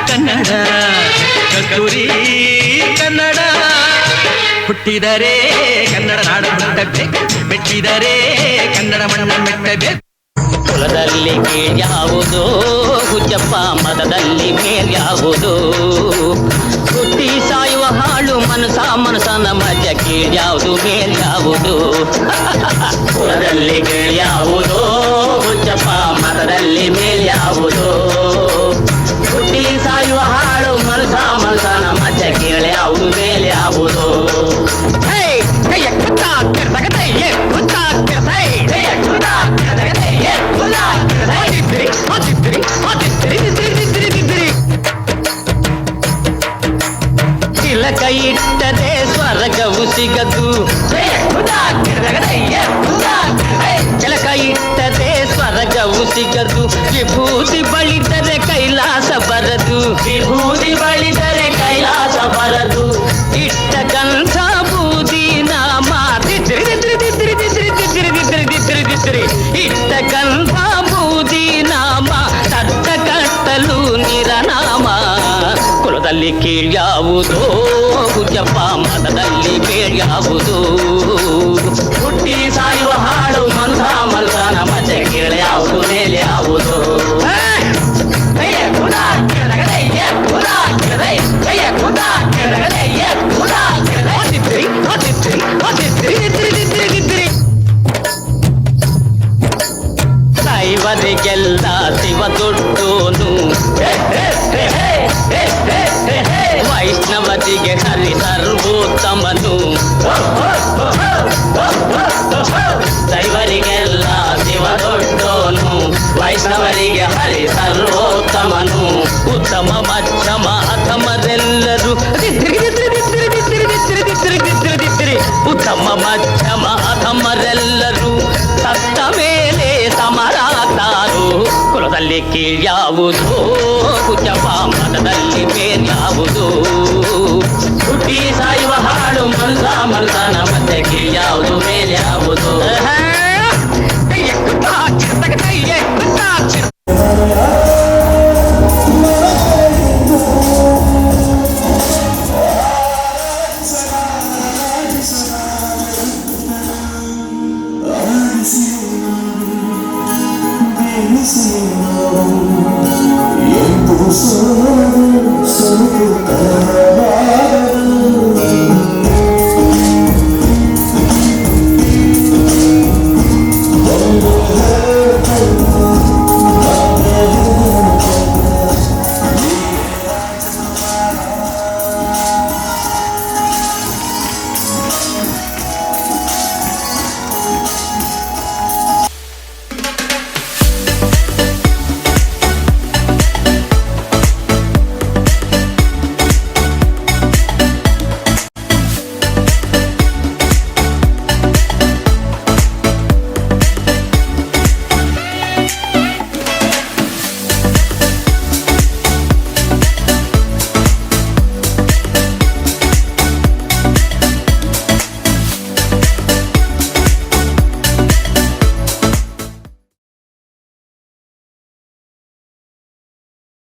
ಕನ್ನಡ ಕಸ್ತೂರಿ ಕನ್ನಡ. ಹುಟ್ಟಿದರೆ ಕನ್ನಡ ನಾಡ ಹುಟ್ಟಬೇಕು, ಮೆಚ್ಚಿದರೆ ಕನ್ನಡ ಮಣ್ಣ ಮೆಟ್ಟಬೇಕು. ಕುಲದಲ್ಲಿ ಕೀಳ್ಯಾವುದು ಹುಚ್ಚಪ್ಪ, ಮತದಲ್ಲಿ ಮೇಲ್ಯಾವುದು. ಹುಟ್ಟಿ ಸಾಯುವ ಹಾಳು ಮನಸನ ಮಜ ಕೀಳ್ಯಾವುದು ಮೇಲ್ಯಾವುದು. ಕುಲದಲ್ಲಿ ಕೀಳ್ಯಾವುದು ಹುಚ್ಚಪ್ಪ, ಮತದಲ್ಲಿ ಮೇಲ್ಯಾವುದು. ಹುಟ್ಟಿ ಸಾಯುವ ಹಾಳು ಮನಸನ ಮಜ ಕೀಳ್ಯಾವುದು ಮೇಲ್ಯಾವುದು. ತಿಲಕ ಇಟ್ಟರೆ ಸ್ವರ್ಗವು ಸಿಗದು, ತಿಲಕ ಇಟ್ಟರೆ ಸ್ವರ್ಗವು ಸಿಗದು. ವಿಭೂತಿ ಬಳಿದರೆ ಕೈಲಾಸ ಬರದು, ವಿಭೂತಿ ಬಳಿದರೆ ಕೈಲಾಸ ಬರದು. ಇಟ್ಟ ಕಂಸ ಬೂದಿ ನಾಮ ಇಟ್ಟ ಕಂಸ ಬೂದಿ ನಾಮ ತಟ್ಟ ಕಟ್ಟಲು ನಿರನಾಮ. ಕುಲದಲ್ಲಿ ಕೀಳ್ಯಾವುದು ಹುಚ್ಚಪ್ಪ, ಮತದಲ್ಲಿ ಮೇಲ್ಯಾವುದು. ಹುಟ್ಟಿ ಸಾಯುವ ಹಾಡು ಮಲ್ಸನ ಮಜೆ ಕೀಳ್ಯಾವುದು ಮೇಲ್ಯಾವುದು. ದೈವರಿಗೆಲ್ಲ ಶಿವ ದೊಡ್ಡೋನು, ವೈಷ್ಣವರಿಗೆ ಹರಿ ಸರ್ವೋತ್ತಮನು. ದೈವರಿಗೆಲ್ಲ ಶಿವ ದೊಡ್ಡೋನು, ವೈಷ್ಣವರಿಗೆ ಹರಿ ಸರ್ವೋತ್ತಮನು. ಉತ್ತಮ ಮಧ್ಯಮ ಅಧಮರೆಲ್ಲರೂ ಉತ್ತಮ ಮಧ್ಯಮ ಅಧಮರೆಲ್ಲರೂ ಸತ್ತ ಮೇಲೆ ಸಮರಾಗ್ತಾರು. ಕುಲದಲ್ಲಿ ಕೀಳ್ಯಾವುದು ಹುಚ್ಚಪ್ಪ, ಮತದಲ್ಲಿ ಮೇಲ್ಯಾವುದು.